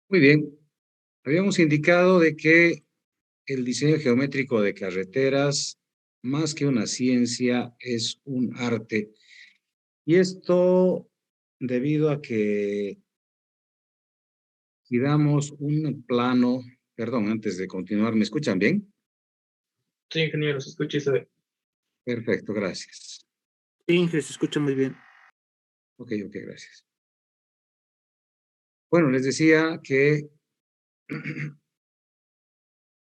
Muy bien, habíamos indicado de que el diseño geométrico de carreteras, más que una ciencia, es un arte. Y esto debido a que si damos un plano, perdón, antes de continuar, ¿me escuchan bien? Sí, ingeniero, se escucha y se ve. Perfecto, gracias. Inge, se escucha muy bien. Ok, ok, gracias. Bueno, les decía que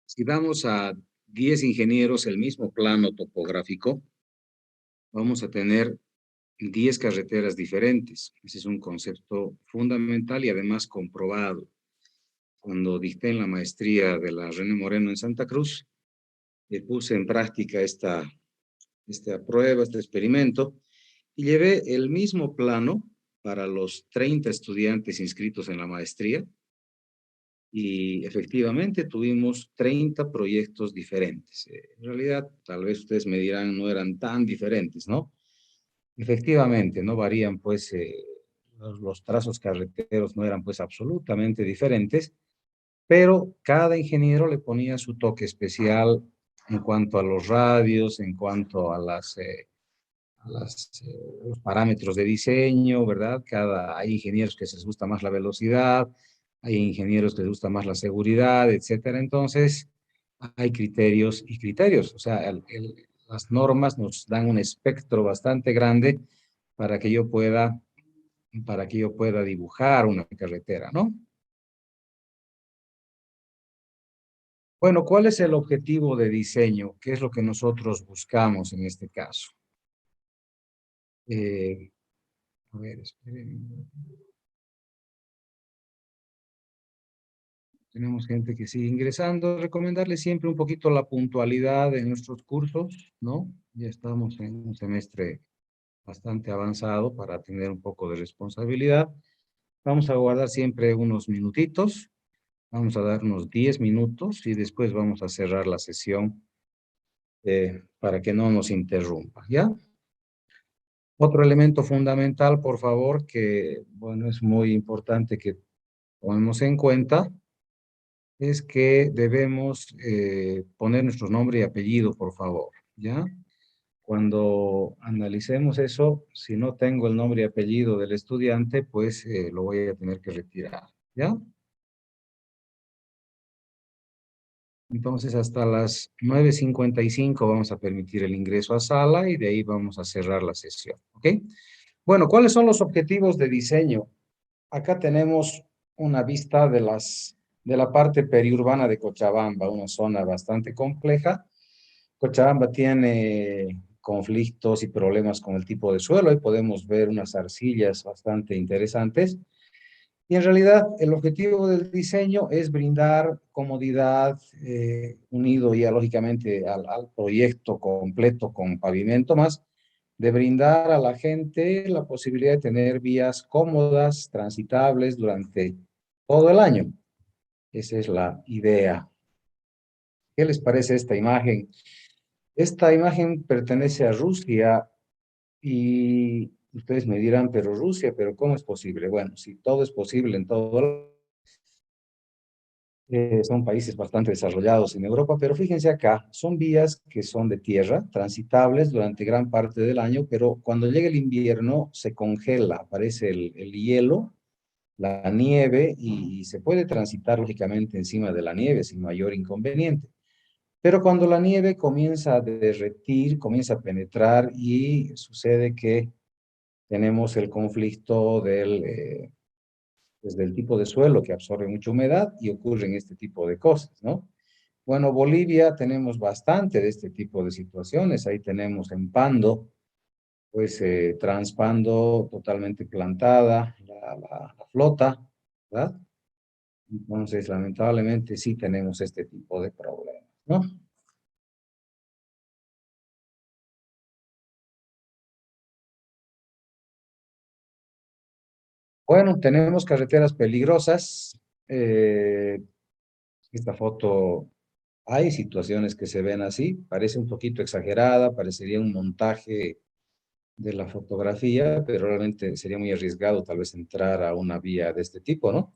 si damos a 10 ingenieros el mismo plano topográfico, vamos a tener 10 carreteras diferentes. Ese es un concepto fundamental y además comprobado. Cuando dicté en la maestría de la René Moreno en Santa Cruz, puse en práctica esta prueba, este experimento, y llevé el mismo plano para los 30 estudiantes inscritos en la maestría, y efectivamente tuvimos 30 proyectos diferentes. En realidad, tal vez ustedes me dirán, no eran tan diferentes, ¿no? Efectivamente, no varían, pues, los trazos carreteros no eran, pues, absolutamente diferentes, pero cada ingeniero le ponía su toque especial en cuanto a los radios, en cuanto a los parámetros de diseño, ¿verdad? Hay ingenieros que les gusta más la velocidad, hay ingenieros que les gusta más la seguridad, etcétera. Entonces, hay criterios y criterios. O sea, las normas nos dan un espectro bastante grande para que yo pueda, para que yo pueda dibujar una carretera, ¿no? Bueno, ¿cuál es el objetivo de diseño? ¿Qué es lo que nosotros buscamos en este caso? Eh, a ver, esperen. Tenemos gente que sigue ingresando. Recomendarles siempre un poquito la puntualidad en nuestros cursos, ¿no? Ya estamos en un semestre bastante avanzado para tener un poco de responsabilidad. Vamos a guardar siempre unos minutitos. Vamos a dar unos 10 minutos y después vamos a cerrar la sesión para que no nos interrumpa, ¿ya? Otro elemento fundamental, por favor, que, bueno, es muy importante que tomemos en cuenta, es que debemos poner nuestro nombre y apellido, por favor, ¿ya? Cuando analicemos eso, si no tengo el nombre y apellido del estudiante, pues lo voy a tener que retirar, ¿ya? Entonces, hasta las 9:55 vamos a permitir el ingreso a sala y de ahí vamos a cerrar la sesión, ¿ok? Bueno, ¿cuáles son los objetivos de diseño? Acá tenemos una vista de la parte periurbana de Cochabamba, una zona bastante compleja. Cochabamba tiene conflictos y problemas con el tipo de suelo. Ahí podemos ver unas arcillas bastante interesantes. Y en realidad el objetivo del diseño es brindar comodidad, unido ya lógicamente al proyecto completo con pavimento más, de brindar a la gente la posibilidad de tener vías cómodas, transitables durante todo el año. Esa es la idea. ¿Qué les parece esta imagen? Esta imagen pertenece a Rusia y ustedes me dirán, pero Rusia, pero ¿cómo es posible? Bueno, si todo es posible en todo, son países bastante desarrollados en Europa, pero fíjense acá, son vías que son de tierra, transitables durante gran parte del año, pero cuando llega el invierno se congela, aparece el hielo, la nieve y se puede transitar lógicamente encima de la nieve sin mayor inconveniente. Pero cuando la nieve comienza a derretir, comienza a penetrar y sucede que tenemos el conflicto pues del tipo de suelo que absorbe mucha humedad y ocurren este tipo de cosas, ¿no? Bueno, Bolivia tenemos bastante de este tipo de situaciones. Ahí tenemos en Pando, pues Transpando totalmente plantada, la flota, ¿verdad? Entonces, lamentablemente sí tenemos este tipo de problemas, ¿no? Bueno, tenemos carreteras peligrosas. Esta foto, hay situaciones que se ven así, parece un poquito exagerada, parecería un montaje de la fotografía, pero realmente sería muy arriesgado tal vez entrar a una vía de este tipo, ¿no?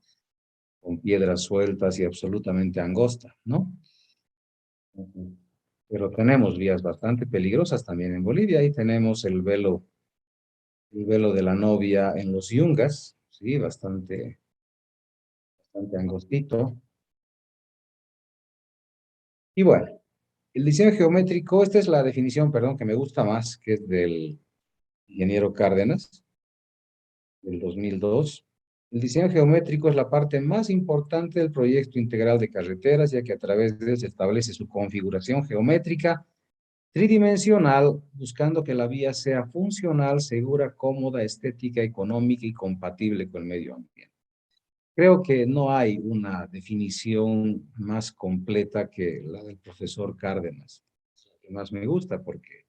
con piedras sueltas y absolutamente angosta, ¿no? Pero tenemos vías bastante peligrosas también en Bolivia. Ahí tenemos el velo de la novia en los Yungas, sí, bastante angostito. Y bueno, el diseño geométrico, esta es la definición, perdón, que me gusta más, que es del ingeniero Cárdenas, del 2002. El diseño geométrico es la parte más importante del proyecto integral de carreteras, ya que a través de él se establece su configuración geométrica tridimensional, buscando que la vía sea funcional, segura, cómoda, estética, económica y compatible con el medio ambiente. Creo que no hay una definición más completa que la del profesor Cárdenas, que más me gusta porque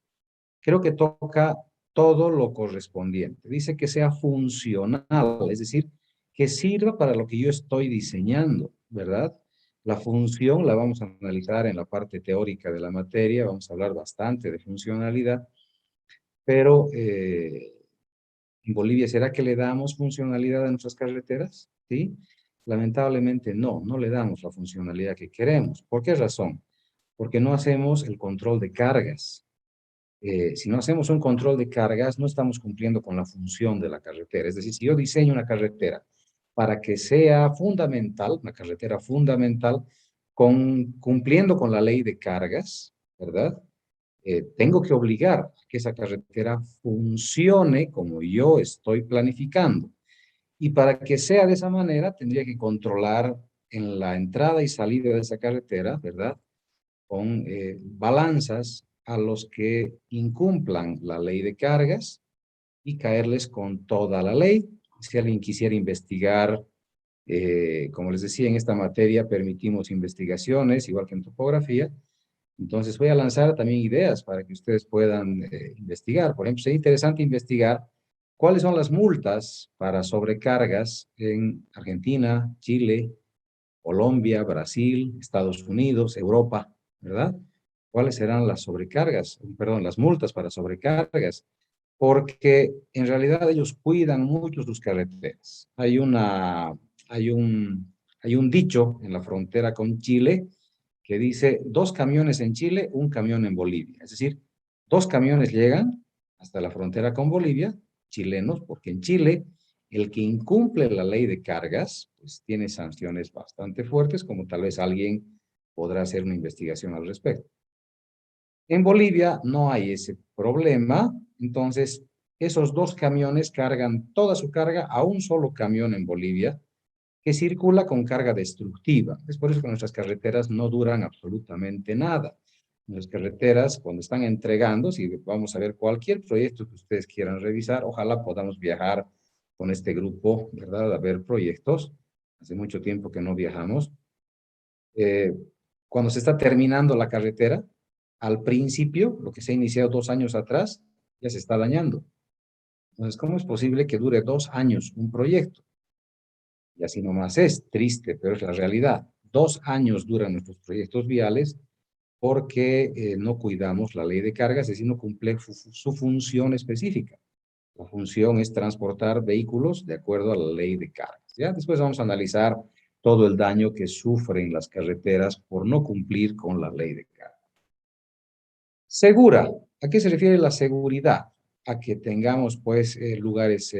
creo que toca todo lo correspondiente. Dice que sea funcional, es decir, que sirva para lo que yo estoy diseñando, ¿verdad? La función la vamos a analizar en la parte teórica de la materia, vamos a hablar bastante de funcionalidad, pero en Bolivia, ¿será que le damos funcionalidad a nuestras carreteras? ¿Sí? Lamentablemente no, no le damos la funcionalidad que queremos. ¿Por qué razón? Porque no hacemos el control de cargas. Si no hacemos un control de cargas, no estamos cumpliendo con la función de la carretera. Es decir, si yo diseño una carretera para que sea fundamental, una carretera fundamental, cumpliendo con la ley de cargas, ¿verdad? Tengo que obligar a que esa carretera funcione como yo estoy planificando. Y para que sea de esa manera, tendría que controlar en la entrada y salida de esa carretera, ¿verdad? Con balanzas a los que incumplan la ley de cargas y caerles con toda la ley. Si alguien quisiera investigar, como les decía, en esta materia permitimos investigaciones, igual que en topografía. Entonces voy a lanzar también ideas para que ustedes puedan investigar. Por ejemplo, sería interesante investigar cuáles son las multas para sobrecargas en Argentina, Chile, Colombia, Brasil, Estados Unidos, Europa, ¿verdad? ¿Cuáles serán las sobrecargas? Perdón, las multas para sobrecargas, porque en realidad ellos cuidan mucho sus carreteras. Hay hay un dicho en la frontera con Chile que dice 2 camiones en Chile, 1 camión en Bolivia. Es decir, 2 camiones llegan hasta la frontera con Bolivia, chilenos, porque en Chile el que incumple la ley de cargas, pues tiene sanciones bastante fuertes, como tal vez alguien podrá hacer una investigación al respecto. En Bolivia no hay ese problema, entonces esos 2 camiones cargan toda su carga a un solo camión en Bolivia que circula con carga destructiva. Es por eso que nuestras carreteras no duran absolutamente nada. Nuestras carreteras, cuando están entregando, si vamos a ver cualquier proyecto que ustedes quieran revisar, ojalá podamos viajar con este grupo, ¿verdad? A ver proyectos. Hace mucho tiempo que no viajamos. Eh, Cuando se está terminando la carretera, al principio, lo que se ha iniciado 2 años atrás, ya se está dañando. Entonces, ¿cómo es posible que dure 2 años un proyecto? Y así nomás es, triste, pero es la realidad. 2 años duran nuestros proyectos viales porque no cuidamos la ley de cargas, es decir, no cumple su función específica. La función es transportar vehículos de acuerdo a la ley de cargas. ¿Ya? Después vamos a analizar todo el daño que sufren las carreteras por no cumplir con la ley de cargas. Segura. ¿A qué se refiere la seguridad? A que tengamos, pues, lugares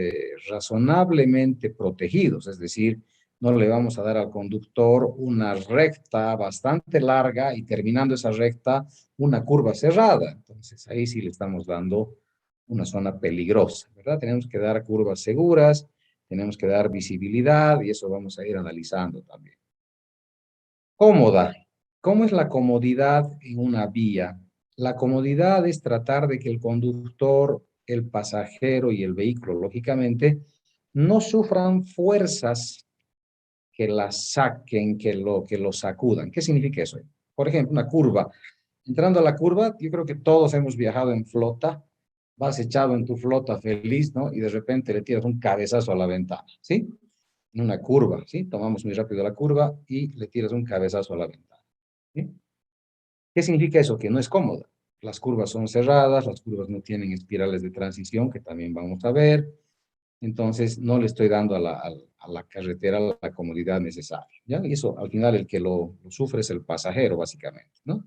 razonablemente protegidos, es decir, no le vamos a dar al conductor una recta bastante larga y terminando esa recta, una curva cerrada. Entonces, ahí sí le estamos dando una zona peligrosa, ¿verdad? Tenemos que dar curvas seguras, tenemos que dar visibilidad y eso vamos a ir analizando también. Cómoda. ¿Cómo es la comodidad en una vía? La comodidad es tratar de que el conductor, el pasajero y el vehículo, lógicamente, no sufran fuerzas que las saquen, que lo sacudan. ¿Qué significa eso? Por ejemplo, una curva. Entrando a la curva, yo creo que todos hemos viajado en flota, vas echado en tu flota feliz, ¿no? Y de repente le tiras un cabezazo a la ventana, ¿sí? En una curva, ¿sí? Tomamos muy rápido la curva y le tiras un cabezazo a la ventana, ¿sí? ¿Qué significa eso? Que no es cómoda. Las curvas son cerradas, las curvas no tienen espirales de transición, que también vamos a ver. entonces no le estoy dando a la carretera la comodidad necesaria, ¿ya? Y eso, al final, el que lo sufre es el pasajero, básicamente, ¿no?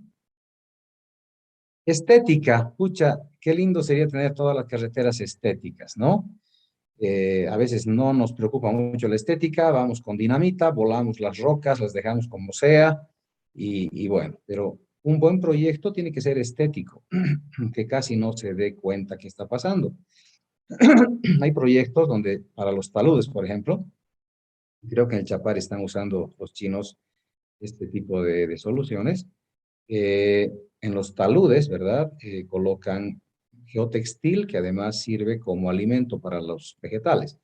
Estética, pucha, qué lindo sería tener todas las carreteras estéticas, ¿no? A veces no nos preocupa mucho la estética, vamos con dinamita, volamos las rocas, las dejamos como sea, y bueno, pero un buen proyecto tiene que ser estético, que casi no se dé cuenta qué está pasando. Hay proyectos donde, para los taludes, por ejemplo, creo que en el Chapar están usando los chinos este tipo de soluciones. Eh, en los taludes, ¿verdad? Colocan geotextil que además sirve como alimento para los vegetales.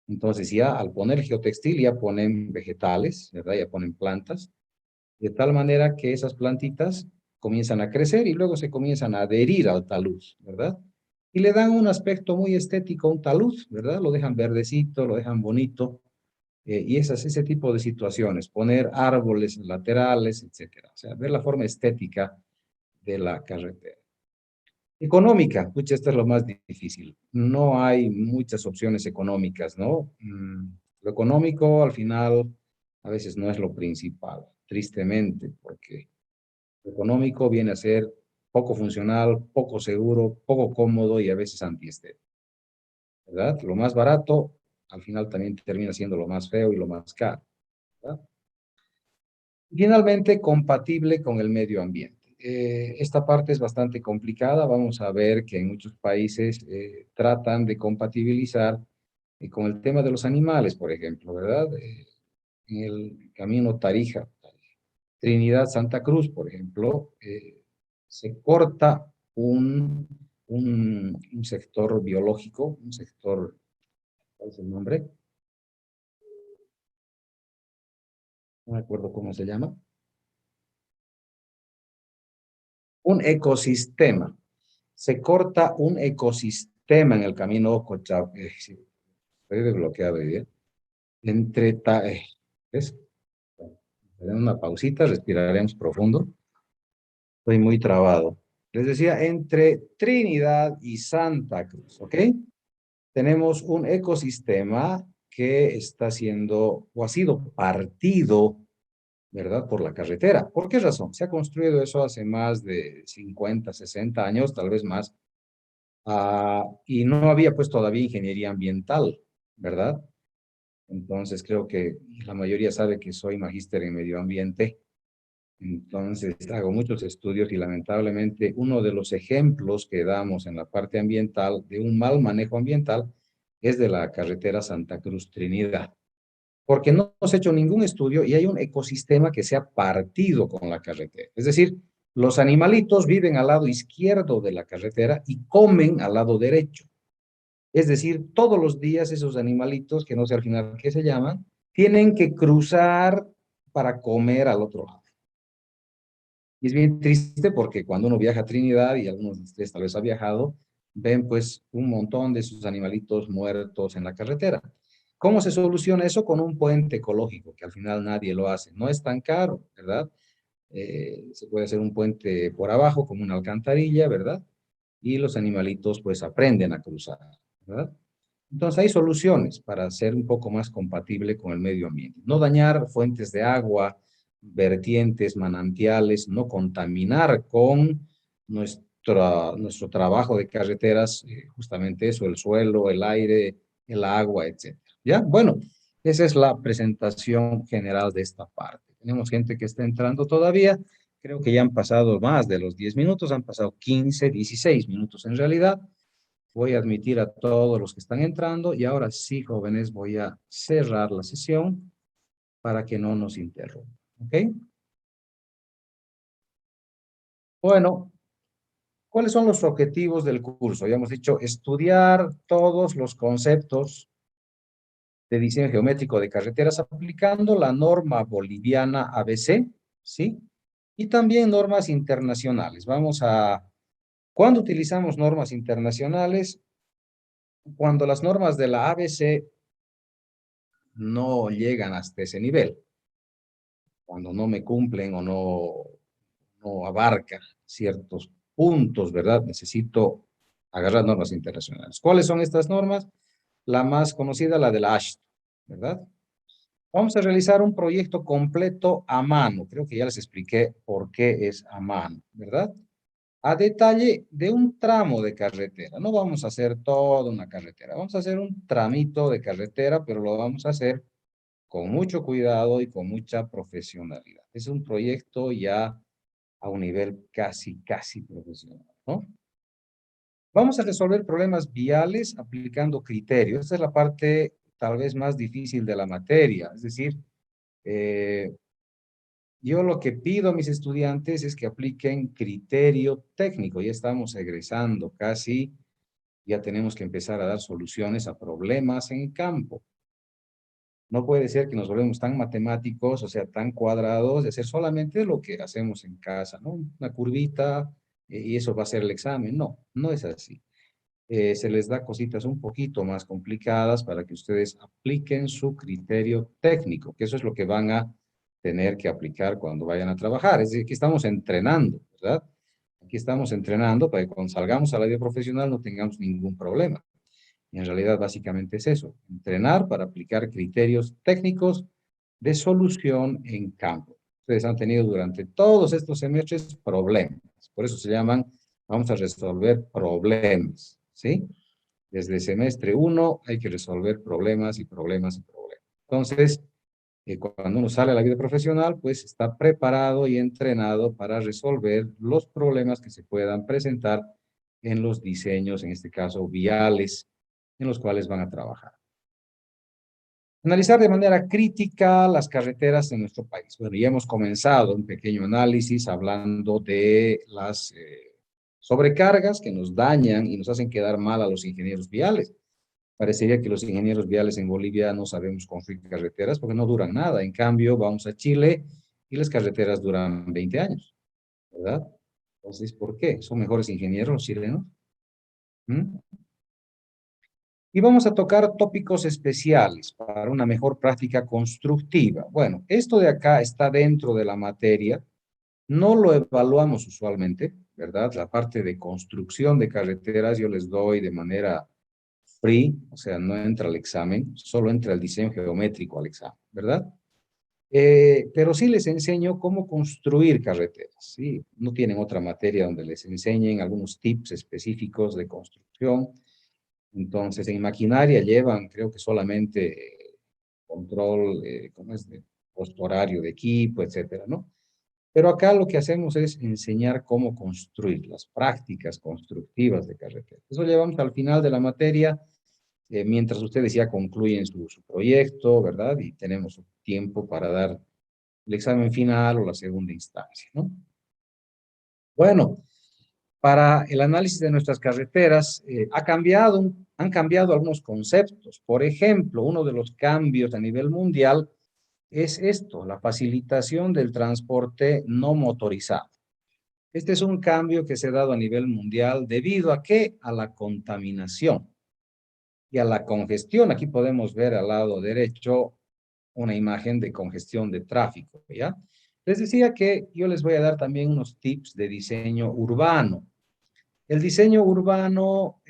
Entonces ya al poner geotextil ya ponen vegetales, ¿verdad? Ya ponen plantas, de tal manera que esas plantitas comienzan a crecer y luego se comienzan a adherir al talud, ¿verdad? Y le dan un aspecto muy estético a un talud, ¿verdad? Lo dejan verdecito, lo dejan bonito, y ese tipo de situaciones, poner árboles laterales, etcétera. O sea, ver la forma estética de la carretera. Económica, pucha, esto es lo más difícil. No hay muchas opciones económicas, ¿no? Lo económico al final a veces no es lo principal, tristemente, porque lo económico viene a ser poco funcional, poco seguro, poco cómodo y a veces antiestético, ¿verdad? Lo más barato al final también termina siendo lo más feo y lo más caro, ¿verdad? Y finalmente, compatible con el medio ambiente. Esta parte es bastante complicada. Vamos a ver que en muchos países tratan de compatibilizar con el tema de los animales, por ejemplo, ¿verdad? En el camino Tarija, Trinidad, Santa Cruz, por ejemplo, se corta un sector biológico, un sector, ¿cuál es el nombre? No me acuerdo cómo se llama. Un ecosistema. Se corta un ecosistema en el camino sí, estoy desbloqueado hoy día. ¿Ves? Haré una pausita, respiraremos profundo. Estoy muy trabado. Les decía, entre Trinidad y Santa Cruz, ¿ok? Tenemos un ecosistema que está siendo o ha sido partido, ¿verdad? Por la carretera. ¿Por qué razón? Se ha construido eso hace más de 50, 60 años, tal vez más. Y no había pues todavía ingeniería ambiental, ¿verdad? Entonces creo que la mayoría sabe que soy magíster en medio ambiente. Entonces hago muchos estudios y lamentablemente uno de los ejemplos que damos en la parte ambiental de un mal manejo ambiental es de la carretera Santa Cruz Trinidad. Porque no hemos hecho ningún estudio y hay un ecosistema que se ha partido con la carretera. Es decir, los animalitos viven al lado izquierdo de la carretera y comen al lado derecho. Es decir, todos los días esos animalitos, que no sé al final qué se llaman, tienen que cruzar para comer al otro lado. Y es bien triste porque cuando uno viaja a Trinidad, y algunos de ustedes tal vez ha viajado, ven pues un montón de sus animalitos muertos en la carretera. ¿Cómo se soluciona eso? Con un puente ecológico, que al final nadie lo hace. No es tan caro, ¿verdad? Se puede hacer un puente por abajo, como una alcantarilla, ¿verdad? Y los animalitos pues aprenden a cruzar, ¿verdad? Entonces hay soluciones para ser un poco más compatible con el medio ambiente. No dañar fuentes de agua, vertientes, manantiales, no contaminar con nuestro trabajo de carreteras, justamente eso, el suelo, el aire, el agua, etc. ¿Ya? Bueno, esa es la presentación general de esta parte. Tenemos gente que está entrando todavía. Creo que ya han pasado más de los 10 minutos, han pasado 15, 16 minutos en realidad. Voy a admitir a todos los que están entrando y ahora sí, jóvenes, voy a cerrar la sesión para que no nos interrumpan. ¿Ok? Bueno, ¿cuáles son los objetivos del curso? Ya hemos dicho, estudiar todos los conceptos de diseño geométrico de carreteras aplicando la norma boliviana ABC, ¿sí? Y también normas internacionales. ¿Cuándo utilizamos normas internacionales? Cuando las normas de la ABC no llegan hasta ese nivel, cuando no me cumplen o no abarca ciertos puntos, ¿verdad? Necesito agarrar normas internacionales. ¿Cuáles son estas normas? la más conocida, la de la ASHTO, ¿verdad? Vamos a realizar un proyecto completo a mano. Creo que ya les expliqué por qué es a mano, ¿verdad? A detalle de un tramo de carretera. No vamos a hacer toda una carretera. Vamos a hacer un tramito de carretera, pero lo vamos a hacer con mucho cuidado y con mucha profesionalidad. Es un proyecto ya a un nivel casi profesional, ¿no? Vamos a resolver problemas viales aplicando criterios. Esta es la parte tal vez más difícil de la materia. Es decir, eh, yo lo que pido a mis estudiantes es que apliquen criterio técnico. Ya estamos egresando casi, ya tenemos que empezar a dar soluciones a problemas en el campo. No puede ser que nos volvemos tan matemáticos, o sea, tan cuadrados, de hacer solamente lo que hacemos en casa, ¿no? Una curvita y eso va a ser el examen. No, no es así. Se les da cositas un poquito más complicadas para que ustedes apliquen su criterio técnico, que eso es lo que van a tener que aplicar cuando vayan a trabajar. Es decir, que estamos entrenando, ¿verdad? Aquí estamos entrenando para que cuando salgamos a la vida profesional no tengamos ningún problema. Y en realidad básicamente es eso, entrenar para aplicar criterios técnicos de solución en campo. Ustedes han tenido durante todos estos semestres problemas, por eso se llaman, vamos a resolver problemas, ¿sí? Desde semestre 1 hay que resolver problemas y problemas y problemas. Entonces, cuando uno sale a la vida profesional, pues está preparado y entrenado para resolver los problemas que se puedan presentar en los diseños, en este caso viales, en los cuales van a trabajar. Analizar de manera crítica las carreteras en nuestro país. Bueno, ya hemos comenzado un pequeño análisis hablando de las sobrecargas que nos dañan y nos hacen quedar mal a los ingenieros viales. Parecería que los ingenieros viales en Bolivia no sabemos construir carreteras porque no duran nada. En cambio, vamos a Chile y las carreteras duran 20 años, ¿verdad? Entonces, ¿por qué? ¿Son mejores ingenieros los chilenos? ¿Mm? Y vamos a tocar tópicos especiales para una mejor práctica constructiva. Bueno, esto de acá está dentro de la materia, no lo evaluamos usualmente, ¿verdad? La parte de construcción de carreteras yo les doy de manera free, o sea, no entra al examen, solo entra el diseño geométrico al examen, ¿verdad? Pero sí les enseño cómo construir carreteras, ¿sí? No tienen otra materia donde les enseñen algunos tips específicos de construcción. Entonces, en maquinaria llevan, creo que solamente control, ¿cómo es? De costo horario de equipo, etcétera, ¿no? Pero acá lo que hacemos es enseñar cómo construir las prácticas constructivas de carretera. Eso llevamos al final de la materia, mientras ustedes ya concluyen su proyecto, ¿verdad? Y tenemos tiempo para dar el examen final o la segunda instancia, ¿no? Bueno, para el análisis de nuestras carreteras han cambiado algunos conceptos. Por ejemplo, uno de los cambios a nivel mundial es esto, la facilitación del transporte no motorizado. Este es un cambio que se ha dado a nivel mundial debido a ¿qué? A la contaminación y a la congestión. Aquí podemos ver al lado derecho una imagen de congestión de tráfico, ¿ya? Les decía que yo les voy a dar también unos tips de diseño urbano. El diseño urbano,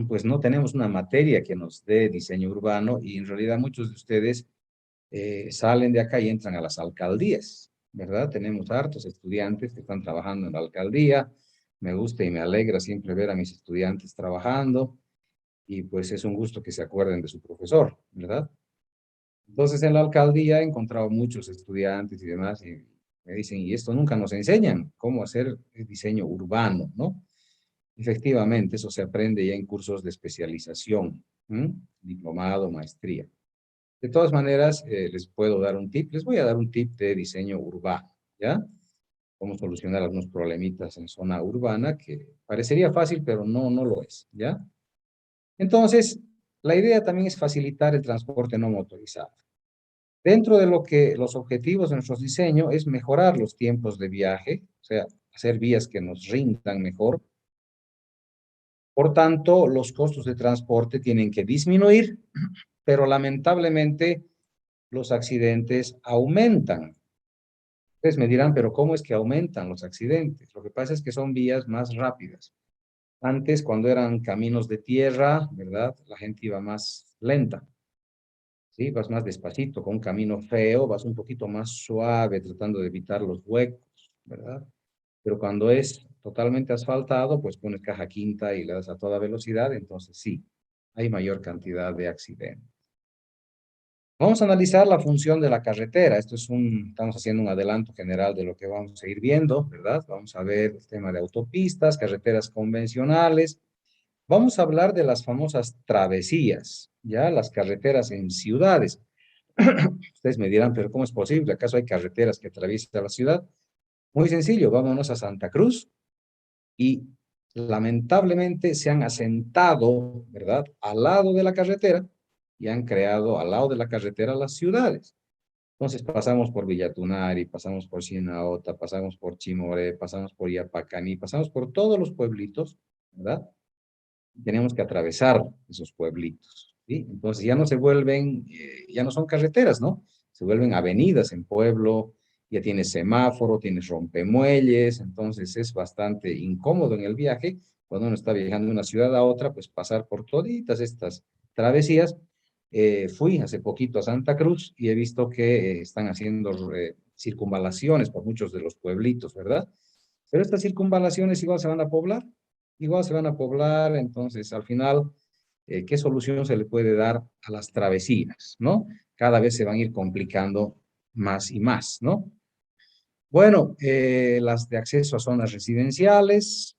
pues no tenemos una materia que nos dé diseño urbano y en realidad muchos de ustedes salen de acá y entran a las alcaldías, ¿verdad? Tenemos hartos estudiantes que están trabajando en la alcaldía. Me gusta y me alegra siempre ver a mis estudiantes trabajando y pues es un gusto que se acuerden de su profesor, ¿verdad? Entonces en la alcaldía he encontrado muchos estudiantes y demás y me dicen, y esto nunca nos enseñan, cómo hacer el diseño urbano, ¿no? Efectivamente, eso se aprende ya en cursos de especialización, ¿m? Diplomado, maestría. De todas maneras, les puedo dar un tip, les voy a dar un tip de diseño urbano, ¿ya? Cómo solucionar algunos problemitas en zona urbana que parecería fácil, pero no lo es, ¿ya? Entonces, la idea también es facilitar el transporte no motorizado. Dentro de lo que los objetivos de nuestro diseño es mejorar los tiempos de viaje, o sea, hacer vías que nos rindan mejor. Por tanto, los costos de transporte tienen que disminuir, pero lamentablemente los accidentes aumentan. Ustedes me dirán, pero ¿cómo es que aumentan los accidentes? Lo que pasa es que son vías más rápidas. Antes, cuando eran caminos de tierra, ¿verdad? La gente iba más lenta, ¿sí? Vas más despacito, con un camino feo, vas un poquito más suave, tratando de evitar los huecos, ¿verdad? Pero cuando es totalmente asfaltado, pues pones caja quinta y le das a toda velocidad, entonces sí, hay mayor cantidad de accidentes. Vamos a analizar la función de la carretera. Estamos haciendo un adelanto general de lo que vamos a ir viendo, ¿verdad? Vamos a ver el tema de autopistas, carreteras convencionales. Vamos a hablar de las famosas travesías, ¿ya? Las carreteras en ciudades. Ustedes me dirán, pero ¿cómo es posible? ¿Acaso hay carreteras que atraviesan la ciudad? Muy sencillo, vámonos a Santa Cruz y lamentablemente se han asentado, ¿verdad? Al lado de la carretera y han creado al lado de la carretera las ciudades. Entonces pasamos por Villatunari, pasamos por Chinaota, pasamos por Chimoré, pasamos por Yapacaní, pasamos por todos los pueblitos, ¿verdad? Tenemos que atravesar esos pueblitos, ¿sí? Entonces ya no se vuelven, ya no son carreteras, ¿no? Se vuelven avenidas en pueblo, ya tienes semáforo, tienes rompemuelles, entonces es bastante incómodo en el viaje. Cuando uno está viajando de una ciudad a otra, pues pasar por toditas estas travesías. Fui hace poquito a Santa Cruz y he visto que están haciendo circunvalaciones por muchos de los pueblitos, ¿verdad? Pero estas circunvalaciones igual se van a poblar, igual se van a poblar, entonces al final, ¿qué solución se le puede dar a las travesías, no? Cada vez se van a ir complicando más y más, ¿no? Bueno, las de acceso a zonas residenciales.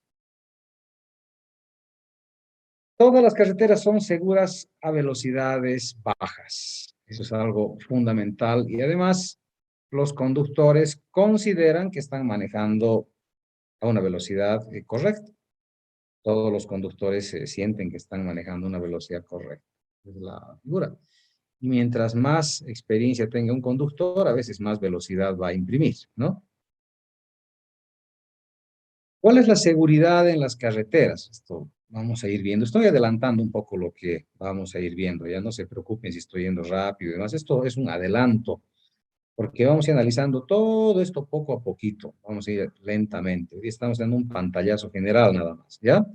Todas las carreteras son seguras a velocidades bajas. Eso es algo fundamental y además los conductores consideran que están manejando a una velocidad correcta. Todos los conductores sienten que están manejando una velocidad correcta. Es la figura. Y mientras más experiencia tenga un conductor, a veces más velocidad va a imprimir, ¿no? ¿Cuál es la seguridad en las carreteras? Esto vamos a ir viendo. Estoy adelantando un poco lo que vamos a ir viendo. Ya no se preocupen si estoy yendo rápido y demás. Esto es un adelanto, porque vamos a ir analizando todo esto poco a poquito. Vamos a ir lentamente. Hoy estamos dando un pantallazo general nada más, ¿ya?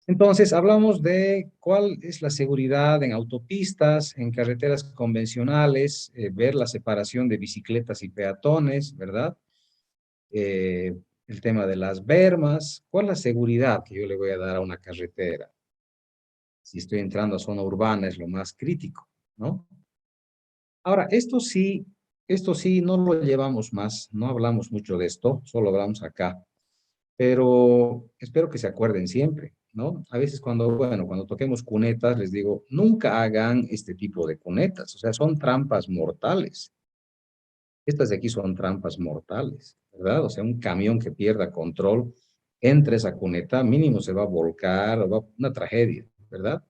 Entonces, hablamos de cuál es la seguridad en autopistas, en carreteras convencionales, ver la separación de bicicletas y peatones, ¿verdad? El tema de las bermas, cuál es la seguridad que yo le voy a dar a una carretera. Si estoy entrando a zona urbana es lo más crítico, ¿no? Ahora, esto sí no lo llevamos más, no hablamos mucho de esto, solo hablamos acá, pero espero que se acuerden siempre, ¿no? A veces cuando toquemos cunetas, les digo, nunca hagan este tipo de cunetas, o sea, son trampas mortales. Estas de aquí son trampas mortales, ¿verdad? O sea, un camión que pierda control entre esa cuneta, mínimo se va a volcar, una tragedia, ¿verdad?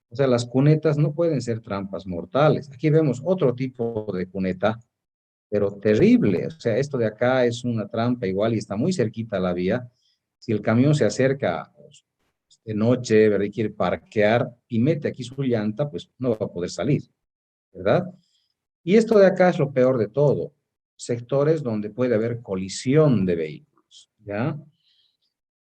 O sea, las cunetas no pueden ser trampas mortales. Aquí vemos otro tipo de cuneta, pero terrible. O sea, esto de acá es una trampa igual y está muy cerquita a la vía. Si el camión se acerca de noche, ¿verdad? Y quiere parquear y mete aquí su llanta, pues no va a poder salir, ¿verdad? Y esto de acá es lo peor de todo. Sectores donde puede haber colisión de vehículos, ¿ya?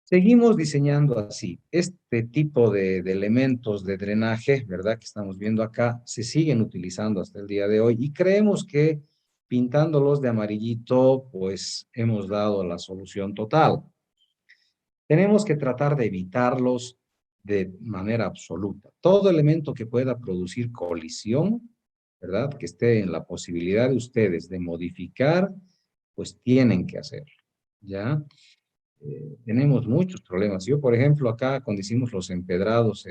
Seguimos diseñando así. Este tipo de elementos de drenaje, ¿verdad? Que estamos viendo acá, se siguen utilizando hasta el día de hoy y creemos que pintándolos de amarillito, pues hemos dado la solución total. Tenemos que tratar de evitarlos de manera absoluta. Todo elemento que pueda producir colisión, ¿verdad? Que esté en la posibilidad de ustedes de modificar, pues tienen que hacerlo, ¿ya? Tenemos muchos problemas. Yo, por ejemplo, acá cuando hicimos los empedrados,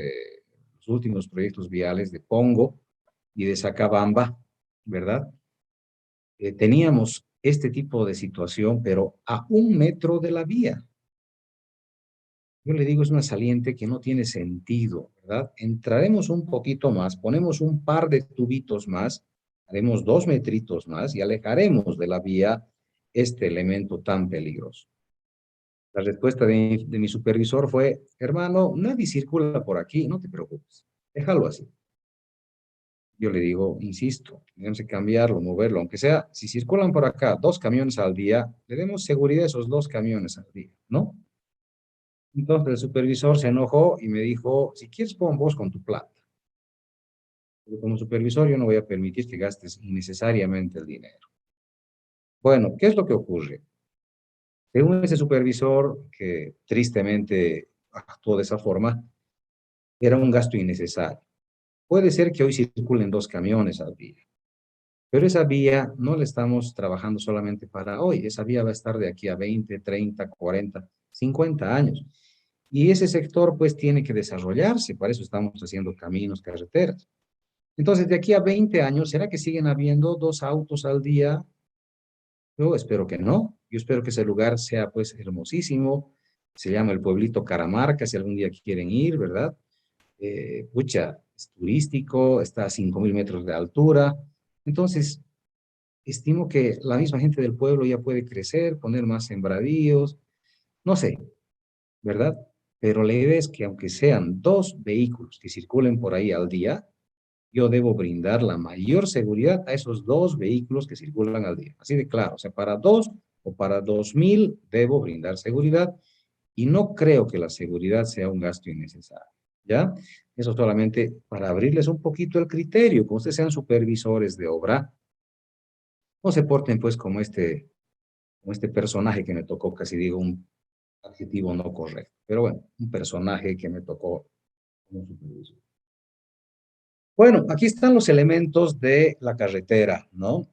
los últimos proyectos viales de Pongo y de Sacabamba, ¿verdad? Teníamos este tipo de situación, pero a 1 metro de la vía. Yo le digo, es una saliente que no tiene sentido, ¿verdad? Entraremos un poquito más, ponemos un par de tubitos más, haremos 2 metritos más y alejaremos de la vía este elemento tan peligroso. La respuesta de mi supervisor fue, hermano, nadie circula por aquí, no te preocupes, déjalo así. Yo le digo, insisto, tenemos que cambiarlo, moverlo, aunque sea, si circulan por acá 2 camiones al día, le demos seguridad a esos 2 camiones al día, ¿no? Entonces el supervisor se enojó y me dijo, si quieres pon vos con tu plata. Pero como supervisor yo no voy a permitir que gastes innecesariamente el dinero. Bueno, ¿qué es lo que ocurre? Según ese supervisor, que tristemente actuó de esa forma, era un gasto innecesario. Puede ser que hoy circulen 2 camiones al día, pero esa vía no la estamos trabajando solamente para hoy. Esa vía va a estar de aquí a 20, 30, 40, 50 años. Y ese sector pues tiene que desarrollarse, para eso estamos haciendo caminos, carreteras. Entonces, de aquí a 20 años, ¿será que siguen habiendo 2 autos al día? Yo espero que no. Yo espero que ese lugar sea pues hermosísimo. Se llama el pueblito Caramarca, si algún día quieren ir, ¿verdad? Pucha, es turístico, está a 5.000 metros de altura. Entonces, estimo que la misma gente del pueblo ya puede crecer, poner más sembradíos, no sé, ¿verdad? Pero la idea es que aunque sean 2 vehículos que circulen por ahí al día, yo debo brindar la mayor seguridad a esos 2 vehículos que circulan al día. Así de claro, o sea, para 2 o para 2.000 debo brindar seguridad y no creo que la seguridad sea un gasto innecesario, ¿ya? Eso solamente para abrirles un poquito el criterio, como ustedes sean supervisores de obra, no se porten pues como este personaje que me tocó, casi digo un adjetivo no correcto, pero bueno, un personaje que me tocó como supervisor. Bueno, aquí están los elementos de la carretera, ¿no?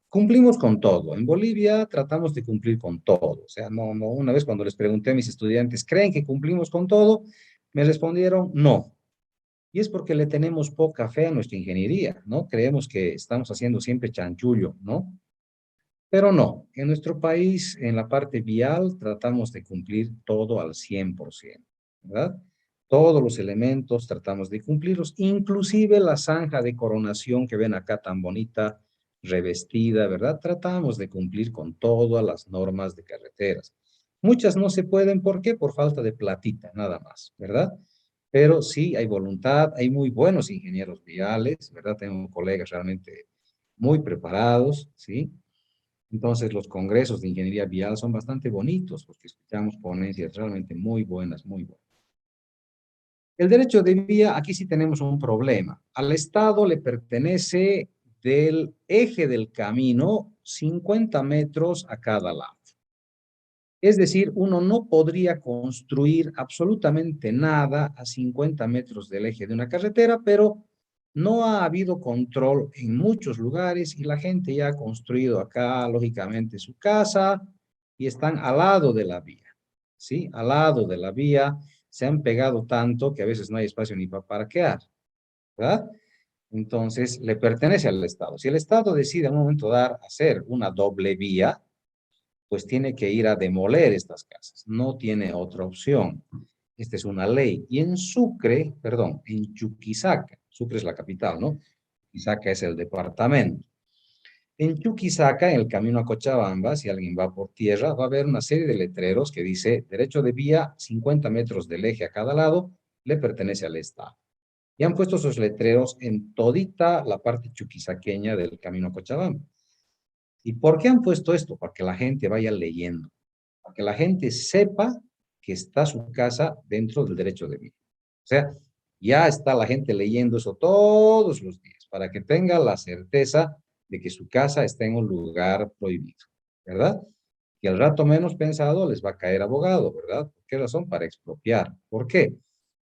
Cumplimos con todo. En Bolivia tratamos de cumplir con todo. O sea, una vez cuando les pregunté a mis estudiantes, ¿creen que cumplimos con todo? Me respondieron, no. Y es porque le tenemos poca fe a nuestra ingeniería, ¿no? Creemos que estamos haciendo siempre chanchullo, ¿no? Pero no, en nuestro país, en la parte vial, tratamos de cumplir todo al 100%, ¿verdad? Todos los elementos tratamos de cumplirlos, inclusive la zanja de coronación que ven acá tan bonita, revestida, ¿verdad? Tratamos de cumplir con todas las normas de carreteras. Muchas no se pueden, ¿por qué? Por falta de platita, nada más, ¿verdad? Pero sí hay voluntad, hay muy buenos ingenieros viales, ¿verdad? Tengo colegas realmente muy preparados, ¿sí? Entonces, los congresos de ingeniería vial son bastante bonitos porque escuchamos ponencias realmente muy buenas, muy buenas. El derecho de vía, aquí sí tenemos un problema. Al Estado le pertenece del eje del camino 50 metros a cada lado. Es decir, uno no podría construir absolutamente nada a 50 metros del eje de una carretera, pero no ha habido control en muchos lugares y la gente ya ha construido acá, lógicamente, su casa y están al lado de la vía, ¿sí? Al lado de la vía se han pegado tanto que a veces no hay espacio ni para parquear, ¿verdad? Entonces, le pertenece al Estado. Si el Estado decide en un momento dar hacer una doble vía, pues tiene que ir a demoler estas casas. No tiene otra opción. Esta es una ley. Y en Sucre, perdón, en Chuquisaca, Sucre es la capital, ¿no? Chuquisaca es el departamento. En Chuquisaca, en el camino a Cochabamba, si alguien va por tierra, va a haber una serie de letreros que dice derecho de vía, 50 metros del eje a cada lado, le pertenece al Estado. Y han puesto esos letreros en todita la parte chuquisaqueña del camino a Cochabamba. ¿Y por qué han puesto esto? Para que la gente vaya leyendo, para que la gente sepa que está su casa dentro del derecho de vía. O sea, ya está la gente leyendo eso todos los días, para que tenga la certeza de que su casa está en un lugar prohibido, ¿verdad? Y al rato menos pensado les va a caer abogado, ¿verdad? ¿Por qué razón? Para expropiar. ¿Por qué?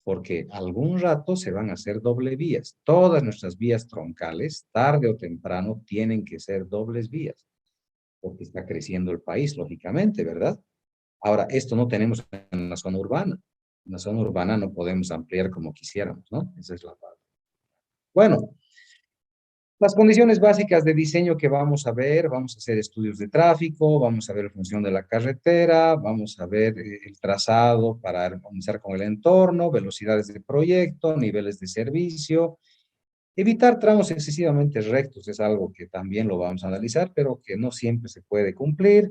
Porque algún rato se van a hacer doble vías. Todas nuestras vías troncales, tarde o temprano, tienen que ser dobles vías porque está creciendo el país, lógicamente, ¿verdad? Ahora, esto no tenemos en la zona urbana. En la zona urbana no podemos ampliar como quisiéramos, ¿no? Esa es la parte. Bueno, las condiciones básicas de diseño que vamos a hacer estudios de tráfico, vamos a ver la función de la carretera, vamos a ver el trazado para armonizar con el entorno, velocidades de proyecto, niveles de servicio. Evitar tramos excesivamente rectos es algo que también lo vamos a analizar, pero que no siempre se puede cumplir.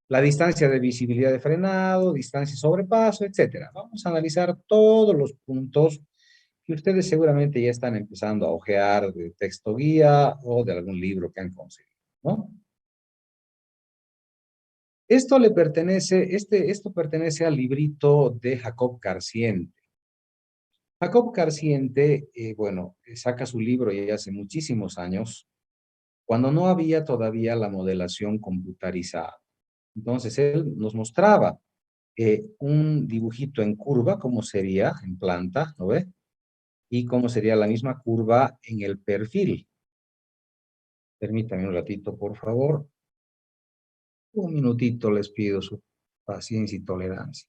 La distancia de visibilidad de frenado, distancia de sobrepaso, etcétera. Vamos a analizar todos los puntos que ustedes seguramente ya están empezando a ojear de texto guía o de algún libro que han conseguido, ¿no? Esto le pertenece, esto pertenece al librito de Jacob Carsiente. Jacob Carsiente, bueno, saca su libro ya hace muchísimos años, cuando no había todavía la modelación computarizada. Entonces, él nos mostraba un dibujito en curva, cómo sería en planta, ¿no ve? Y cómo sería la misma curva en el perfil. Permítame un ratito, por favor. Un minutito les pido su paciencia y tolerancia.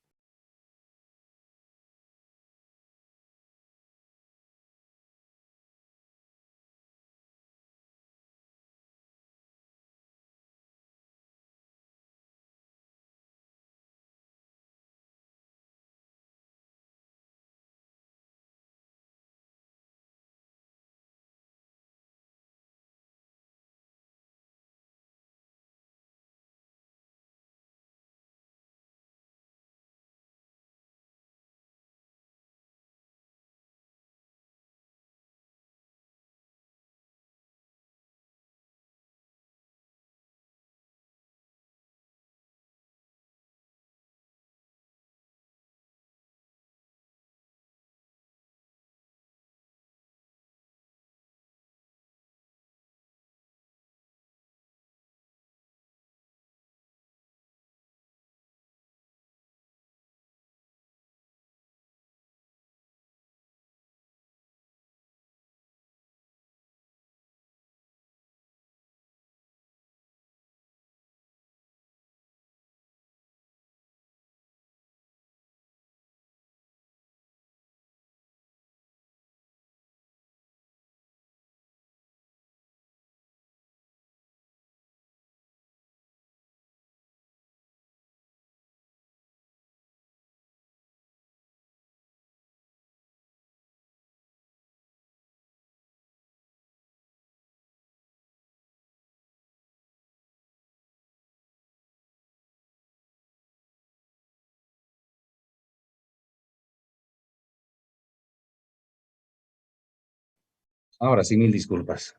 Ahora sí, mil disculpas.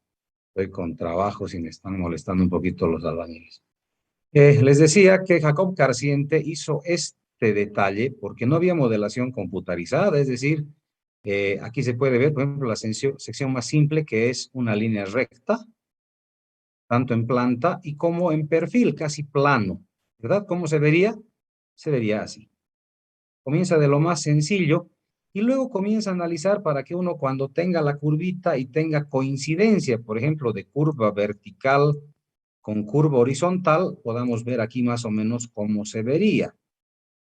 Estoy con trabajos y me están molestando un poquito los albañiles. Les decía que Jacob Carsiente hizo este detalle porque no había modelación computarizada, es decir, aquí se puede ver, por ejemplo, la sección más simple que es una línea recta, tanto en planta y como en perfil, casi plano, ¿verdad? ¿Cómo se vería? Se vería así. Comienza de lo más sencillo y luego comienza a analizar para que uno cuando tenga la curvita y tenga coincidencia, por ejemplo, de curva vertical con curva horizontal, podamos ver aquí más o menos cómo se vería,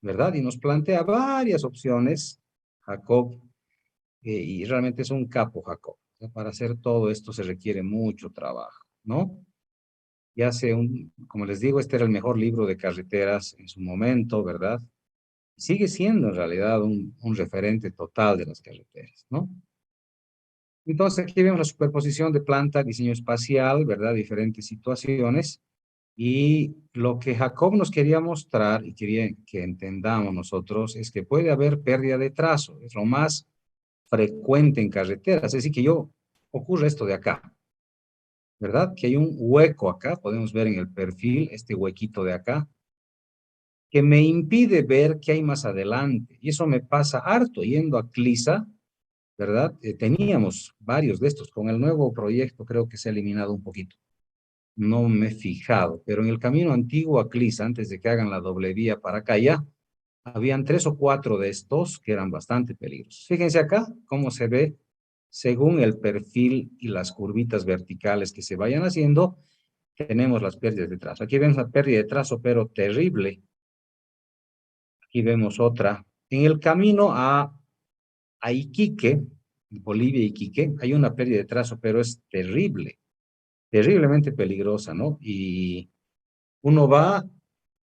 ¿verdad? Y nos plantea varias opciones, Jacob, y realmente es un capo, Jacob. Para hacer todo esto se requiere mucho trabajo, ¿no? Y hace como les digo, este era el mejor libro de carreteras en su momento, ¿verdad? Sigue siendo en realidad un referente total de las carreteras, ¿no? Entonces aquí vemos la superposición de planta, diseño espacial, ¿verdad? Diferentes situaciones. Y lo que Jacob nos quería mostrar y quería que entendamos nosotros es que puede haber pérdida de trazo. Es lo más frecuente en carreteras. Es decir, que ocurre esto de acá, ¿verdad? Que hay un hueco acá, podemos ver en el perfil este huequito de acá, que me impide ver qué hay más adelante. Y eso me pasa harto yendo a Clisa, ¿verdad? Teníamos varios de estos. Con el nuevo proyecto creo que se ha eliminado un poquito. No me he fijado, pero en el camino antiguo a Clisa, antes de que hagan la doble vía para acá ya, habían 3 o 4 de estos que eran bastante peligrosos. Fíjense acá cómo se ve según el perfil y las curvitas verticales que se vayan haciendo, tenemos las pérdidas de trazo. Aquí vemos la pérdida de trazo, pero terrible. Aquí vemos otra. En el camino a Iquique, Bolivia, Iquique, hay una pérdida de trazo, pero es terrible, terriblemente peligrosa, ¿no? Y uno va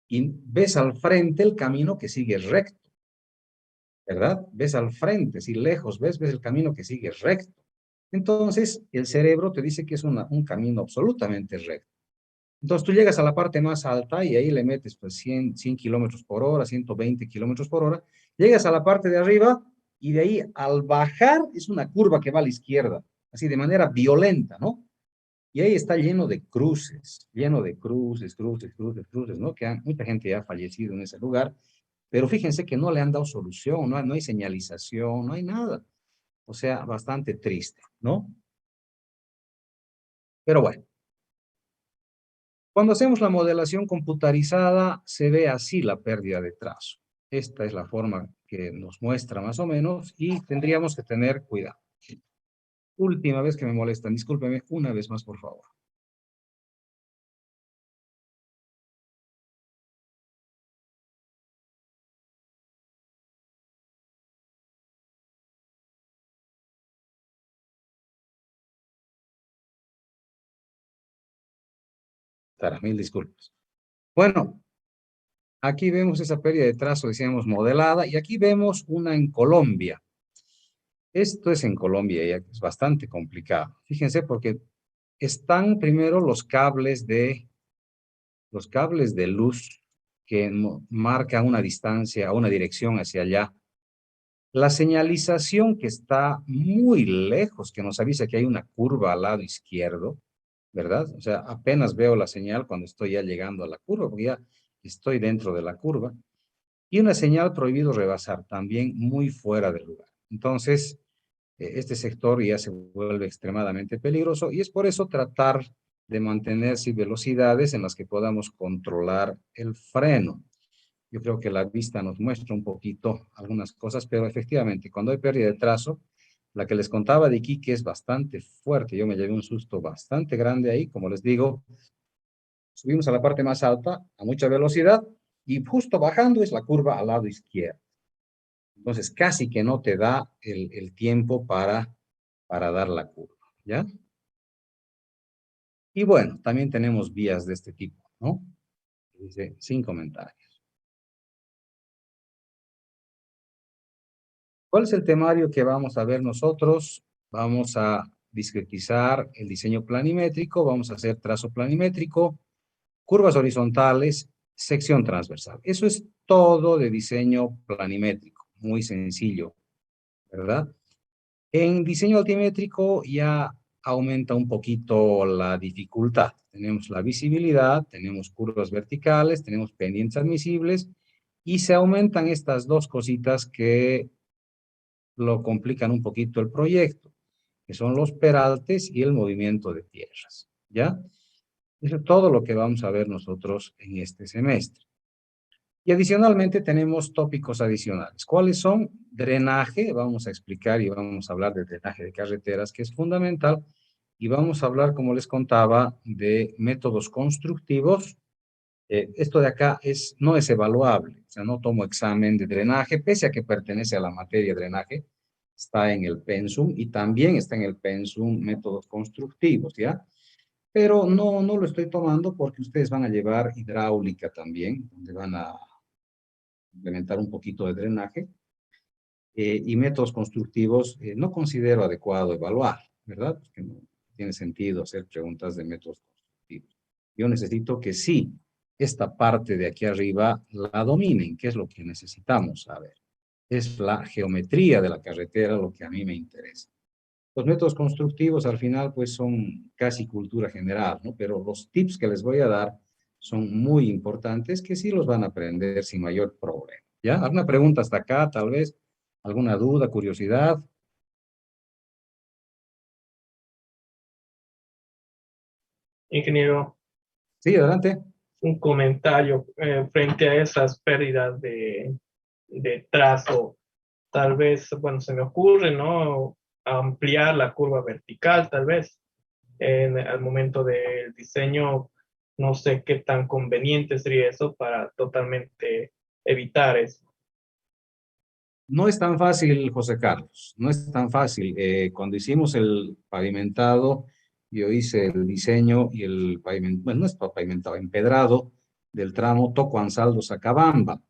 y ves al frente el camino que sigue recto, ¿verdad? Ves al frente, si lejos ves el camino que sigue recto. Entonces, el cerebro te dice que es un camino absolutamente recto. Entonces, tú llegas a la parte más alta y ahí le metes pues 100 kilómetros por hora, 120 kilómetros por hora. Llegas a la parte de arriba y de ahí al bajar es una curva que va a la izquierda, así de manera violenta, ¿no? Y ahí está lleno de cruces, ¿no? Mucha gente ya ha fallecido en ese lugar, pero fíjense que no le han dado solución, no hay señalización, no hay nada. O sea, bastante triste, ¿no? Pero bueno, cuando hacemos la modelación computarizada, se ve así la pérdida de trazo. Esta es la forma que nos muestra más o menos y tendríamos que tener cuidado. Última vez que me molestan, discúlpeme una vez más, por favor. Tara, mil disculpas. Bueno, aquí vemos esa pérdida de trazo, decíamos, modelada, y aquí vemos una en Colombia. Esto es en Colombia, ya que es bastante complicado. Fíjense, porque están primero los cables de luz que marcan una distancia, una dirección hacia allá. La señalización que está muy lejos, que nos avisa que hay una curva al lado izquierdo, ¿verdad? O sea, apenas veo la señal cuando estoy ya llegando a la curva, porque ya estoy dentro de la curva. Y una señal prohibido rebasar, también muy fuera del lugar. Entonces, este sector ya se vuelve extremadamente peligroso y es por eso tratar de mantener velocidades en las que podamos controlar el freno. Yo creo que la vista nos muestra un poquito algunas cosas, pero efectivamente, cuando hay pérdida de trazo, la que les contaba de Iquique es bastante fuerte. Yo me llevé un susto bastante grande ahí, como les digo, subimos a la parte más alta a mucha velocidad y justo bajando es la curva al lado izquierdo. Entonces, casi que no te da el tiempo para dar la curva, ¿ya? Y bueno, también tenemos vías de este tipo, ¿no? Dice, sin comentarios. ¿Cuál es el temario que vamos a ver nosotros? Vamos a discretizar el diseño planimétrico, vamos a hacer trazo planimétrico, curvas horizontales, sección transversal. Eso es todo de diseño planimétrico, muy sencillo, ¿verdad? En diseño altimétrico ya aumenta un poquito la dificultad. Tenemos la visibilidad, tenemos curvas verticales, tenemos pendientes admisibles y se aumentan estas dos cositas que lo complican un poquito el proyecto, que son los peraltes y el movimiento de tierras, ¿ya? Eso es todo lo que vamos a ver nosotros en este semestre. Y adicionalmente tenemos tópicos adicionales. ¿Cuáles son? Drenaje, vamos a explicar y vamos a hablar de drenaje de carreteras, que es fundamental. Y vamos a hablar, como les contaba, de métodos constructivos. Esto de acá no es evaluable, o sea, no tomo examen de drenaje, pese a que pertenece a la materia drenaje, está en el pensum y también está en el pensum métodos constructivos, ¿ya? Pero no lo estoy tomando porque ustedes van a llevar hidráulica también, donde van a implementar un poquito de drenaje, y métodos constructivos no considero adecuado evaluar, ¿verdad? Porque no tiene sentido hacer preguntas de métodos constructivos. Yo necesito que sí, esta parte de aquí arriba la dominen, que es lo que necesitamos saber. Es la geometría de la carretera lo que a mí me interesa. Los métodos constructivos al final pues son casi cultura general, ¿no? Pero los tips que les voy a dar son muy importantes que sí los van a aprender sin mayor problema. ¿Ya? ¿Alguna pregunta hasta acá, tal vez? ¿Alguna duda, curiosidad? Ingeniero, Sí, adelante. un comentario frente a esas pérdidas de trazo. Tal vez, bueno, se me ocurre, ¿no? Ampliar la curva vertical, tal vez, al momento del diseño. No sé qué tan conveniente sería eso para totalmente evitar eso. No es tan fácil, José Carlos, no es tan fácil. Cuando hicimos el pavimentado, yo hice el diseño y el pavimento, bueno, no es pavimentado, empedrado del tramo Toco Ansaldo Sacabamba.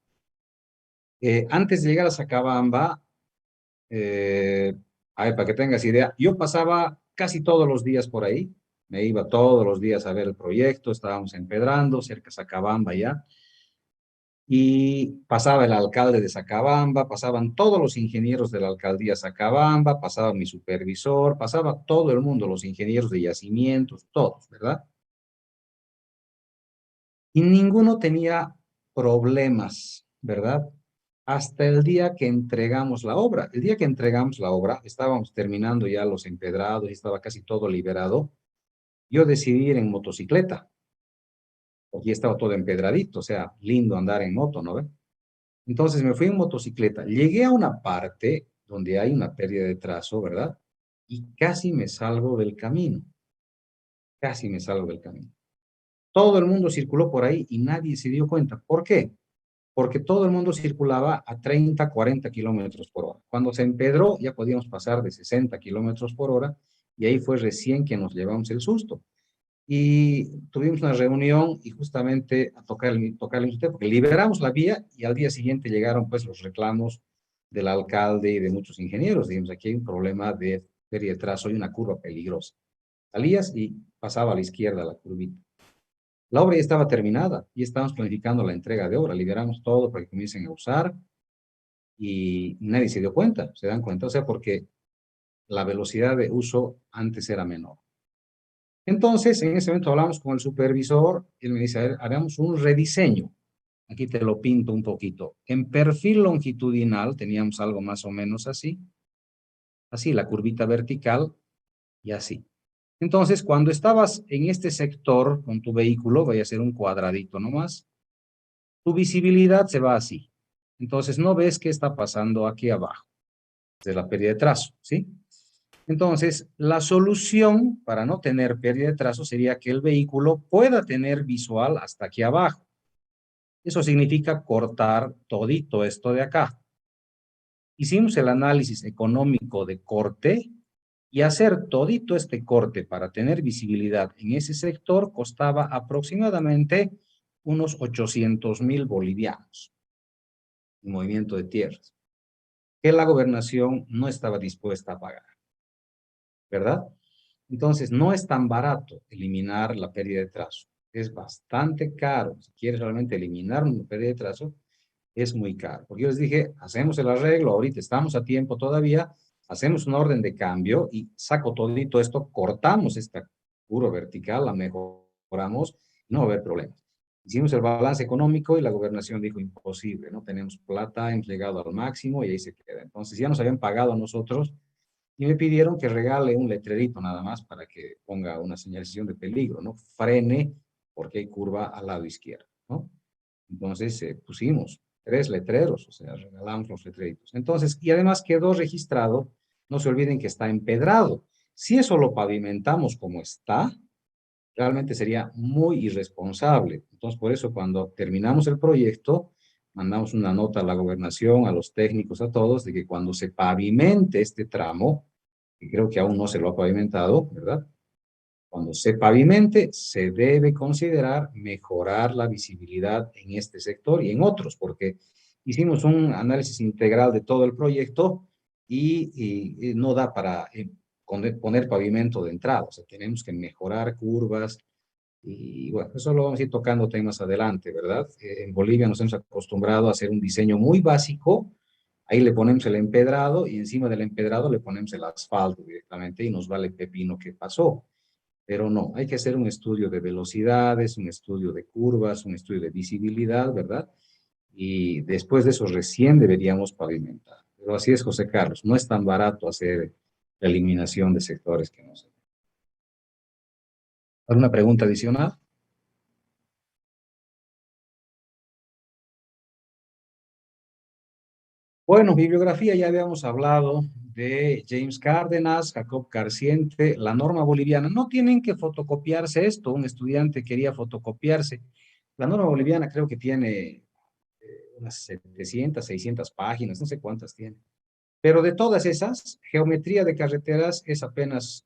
Antes de llegar a Sacabamba, eh, a ver, para que tengas idea, yo pasaba casi todos los días por ahí, me iba todos los días a ver el proyecto, estábamos empedrando cerca de Sacabamba ya. y pasaba el alcalde de Sacabamba, pasaban todos los ingenieros de la alcaldía Sacabamba, pasaba mi supervisor, pasaba todo el mundo, los ingenieros de yacimientos, todos, ¿verdad? Y ninguno tenía problemas, ¿verdad? Hasta el día que entregamos la obra. El día que entregamos la obra, estábamos terminando ya los empedrados y estaba casi todo liberado. Yo decidí ir en motocicleta, porque ya estaba todo empedradito, o sea, lindo andar en moto, ¿no ve? Entonces me fui en motocicleta. Llegué a una parte donde hay una pérdida de trazo, ¿verdad? Y casi me salgo del camino. Casi me salgo del camino. Todo el mundo circuló por ahí y nadie se dio cuenta. ¿Por qué? Porque todo el mundo circulaba a 30, 40 kilómetros por hora. Cuando se empedró, ya podíamos pasar de 60 kilómetros por hora y ahí fue recién que nos llevamos el susto. Y tuvimos una reunión y justamente a tocarle usted, porque liberamos la vía y al día siguiente llegaron pues los reclamos del alcalde y de muchos ingenieros. Dijimos, aquí hay un problema de pérdida de trazo y una curva peligrosa. Salías y pasaba a la izquierda la curvita. La obra ya estaba terminada y estábamos planificando la entrega de obra. Liberamos todo para que comiencen a usar y nadie se dio cuenta, se dan cuenta, o sea, porque la velocidad de uso antes era menor. Entonces, en ese momento hablamos con el supervisor y él me dice, a ver, hagamos un rediseño. Aquí te lo pinto un poquito. En perfil longitudinal teníamos algo más o menos así, así la curvita vertical y así. Entonces, cuando estabas en este sector con tu vehículo, vaya a ser un cuadradito nomás, tu visibilidad se va así. Entonces, no ves qué está pasando aquí abajo, de la pérdida de trazo, ¿sí? Entonces, la solución para no tener pérdida de trazo sería que el vehículo pueda tener visual hasta aquí abajo. Eso significa cortar todito esto de acá. Hicimos el análisis económico de corte y hacer todito este corte para tener visibilidad en ese sector costaba aproximadamente unos 800,000 bolivianos en movimiento de tierras, que la gobernación no estaba dispuesta a pagar, ¿verdad? Entonces, no es tan barato eliminar la pérdida de trazo. Es bastante caro. Si quieres realmente eliminar una pérdida de trazo, es muy caro. Porque yo les dije, hacemos el arreglo, ahorita estamos a tiempo todavía, hacemos una orden de cambio y saco todito esto, cortamos esta curva vertical, la mejoramos, no va a haber problemas. Hicimos el balance económico y la gobernación dijo, imposible, no tenemos plata, hemos llegado al máximo y ahí se queda. Entonces ya nos habían pagado a nosotros y me pidieron que regale un letrerito nada más para que ponga una señalización de peligro, ¿no? Frene porque hay curva al lado izquierdo, ¿no? Entonces pusimos 3 letreros, o sea, regalamos los letreritos. Entonces, y además quedó registrado, no se olviden que está empedrado. Si eso lo pavimentamos como está, realmente sería muy irresponsable. Entonces, por eso cuando terminamos el proyecto, mandamos una nota a la gobernación, a los técnicos, a todos, de que cuando se pavimente este tramo, que creo que aún no se lo ha pavimentado, ¿verdad? Cuando se pavimente, se debe considerar mejorar la visibilidad en este sector y en otros, porque hicimos un análisis integral de todo el proyecto y no da para poner pavimento de entrada, o sea, tenemos que mejorar curvas y bueno, eso lo vamos a ir tocando temas adelante, ¿verdad? En Bolivia nos hemos acostumbrado a hacer un diseño muy básico, ahí le ponemos el empedrado y encima del empedrado le ponemos el asfalto directamente y nos vale pepino qué pasó. Pero no, hay que hacer un estudio de velocidades, un estudio de curvas, un estudio de visibilidad, ¿verdad? Y después de eso recién deberíamos pavimentar. Pero así es, José Carlos, no es tan barato hacer la eliminación de sectores que no se. ¿Alguna pregunta adicional? Bueno, bibliografía, ya habíamos hablado de James Cárdenas, Jacob Carciente, la norma boliviana. No tienen que fotocopiarse esto, un estudiante quería fotocopiarse. La norma boliviana creo que tiene unas 700, 600 páginas, no sé cuántas tiene. Pero de todas esas, geometría de carreteras es apenas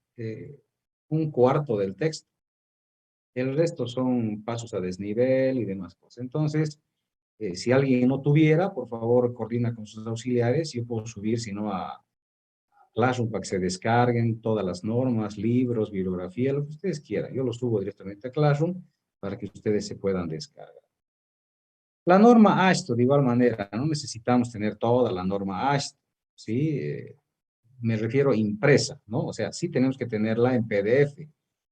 un cuarto del texto. El resto son pasos a desnivel y demás cosas. Entonces, si alguien no tuviera, por favor, coordina con sus auxiliares. Yo puedo subir, si no, a Classroom para que se descarguen todas las normas, libros, bibliografía, lo que ustedes quieran. Yo lo subo directamente a Classroom para que ustedes se puedan descargar. La norma AASHTO, de igual manera, no necesitamos tener toda la norma AASHTO, ¿sí? Me refiero impresa, ¿no? O sea, sí tenemos que tenerla en PDF,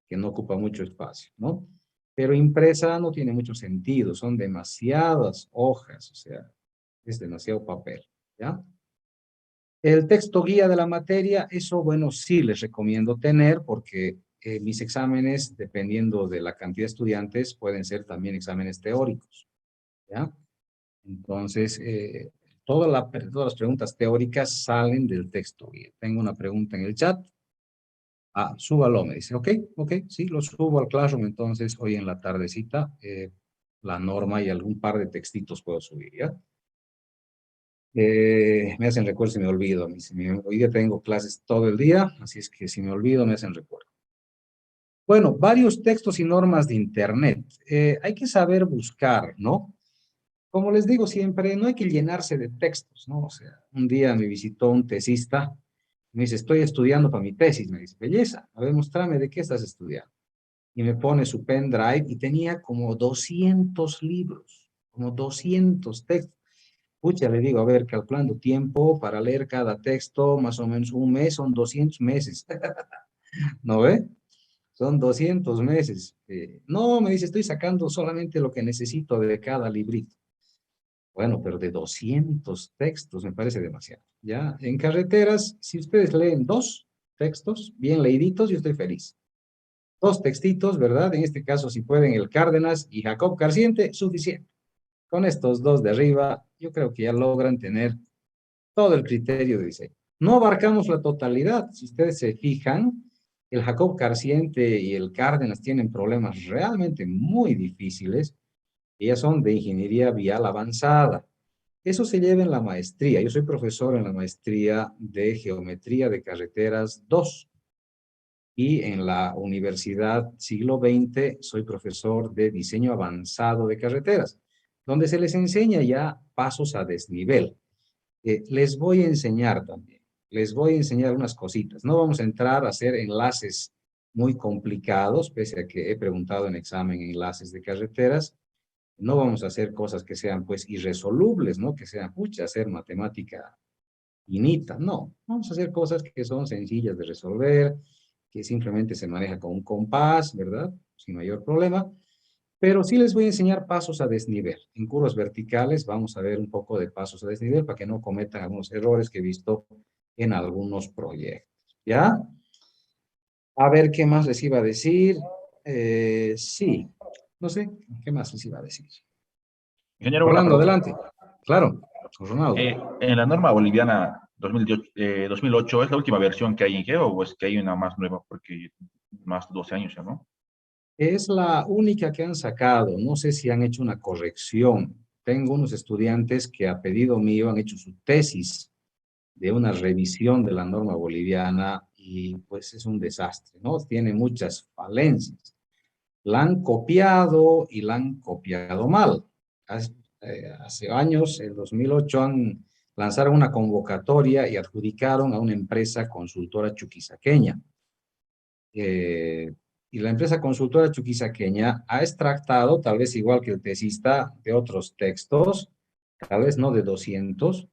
que no ocupa mucho espacio, ¿no? Pero impresa no tiene mucho sentido, son demasiadas hojas, o sea, es demasiado papel, ¿ya? El texto guía de la materia, eso, bueno, sí les recomiendo tener porque mis exámenes, dependiendo de la cantidad de estudiantes, pueden ser también exámenes teóricos, ¿ya? Entonces, todas las preguntas teóricas salen del texto guía. Tengo una pregunta en el chat. Ah, súbalo, me dice. Ok, ok, sí, lo subo al Classroom. Entonces, hoy en la tardecita, la norma y algún par de textitos puedo subir, ¿ya? Me hacen recuerdo si me olvido. Hoy día tengo clases todo el día, así es que si me olvido, me hacen recuerdo. Bueno, varios textos y normas de Internet. Hay que saber buscar, ¿no? Como les digo siempre, no hay que llenarse de textos, ¿no? O sea, un día me visitó un tesista, me dice, estoy estudiando para mi tesis. Me dice, belleza, a ver, mostrame de qué estás estudiando. Y me pone su pendrive y tenía como 200 libros, como 200 textos. Pucha, le digo, a ver, calculando tiempo para leer cada texto, más o menos un mes, son 200 meses. ¿No ve? Son 200 meses. No, me dice, estoy sacando solamente lo que necesito de cada librito. Bueno, pero de 200 textos me parece demasiado. Ya, en carreteras, si ustedes leen dos textos bien leíditos, yo estoy feliz. Dos textitos, ¿verdad? En este caso, si pueden, el Cárdenas y Jacob Carciente, suficiente. Con estos dos de arriba, yo creo que ya logran tener todo el criterio de diseño. No abarcamos la totalidad. Si ustedes se fijan, el Jacob Carciente y el Cárdenas tienen problemas realmente muy difíciles. Ellas son de ingeniería vial avanzada. Eso se lleva en la maestría. Yo soy profesor en la maestría de Geometría de Carreteras 2 y en la Universidad Siglo XX soy profesor de Diseño Avanzado de Carreteras, donde se les enseña ya pasos a desnivel. Les voy a enseñar también, les voy a enseñar unas cositas. No vamos a entrar a hacer enlaces muy complicados, pese a que he preguntado en examen enlaces de carreteras. No vamos a hacer cosas que sean pues irresolubles, ¿no? Que sean, pucha, hacer matemática finita, no. Vamos a hacer cosas que son sencillas de resolver, que simplemente se maneja con un compás, ¿verdad? Sin mayor problema. Pero sí les voy a enseñar pasos a desnivel. En curvas verticales vamos a ver un poco de pasos a desnivel para que no cometan algunos errores que he visto en algunos proyectos. ¿Ya? A ver qué más les iba a decir. Sí, no sé, ¿qué más les iba a decir? Ingeniero, una Orlando, pregunta. adelante. Claro, Ronaldo. En la norma boliviana 2008, ¿es la última versión que hay en Geo o es que hay una más nueva? Porque más de 12 años ya, ¿no? Es la única que han sacado. No sé si han hecho una corrección. Tengo unos estudiantes que a pedido mío han hecho su tesis de una revisión de la norma boliviana y pues es un desastre, ¿no? Tiene muchas falencias. La han copiado y la han copiado mal. Hace años, en 2008, lanzaron una convocatoria y adjudicaron a una empresa consultora chuquisaqueña. Y la empresa consultora chuquisaqueña ha extractado, tal vez igual que el tesista, de otros textos, tal vez no de 200,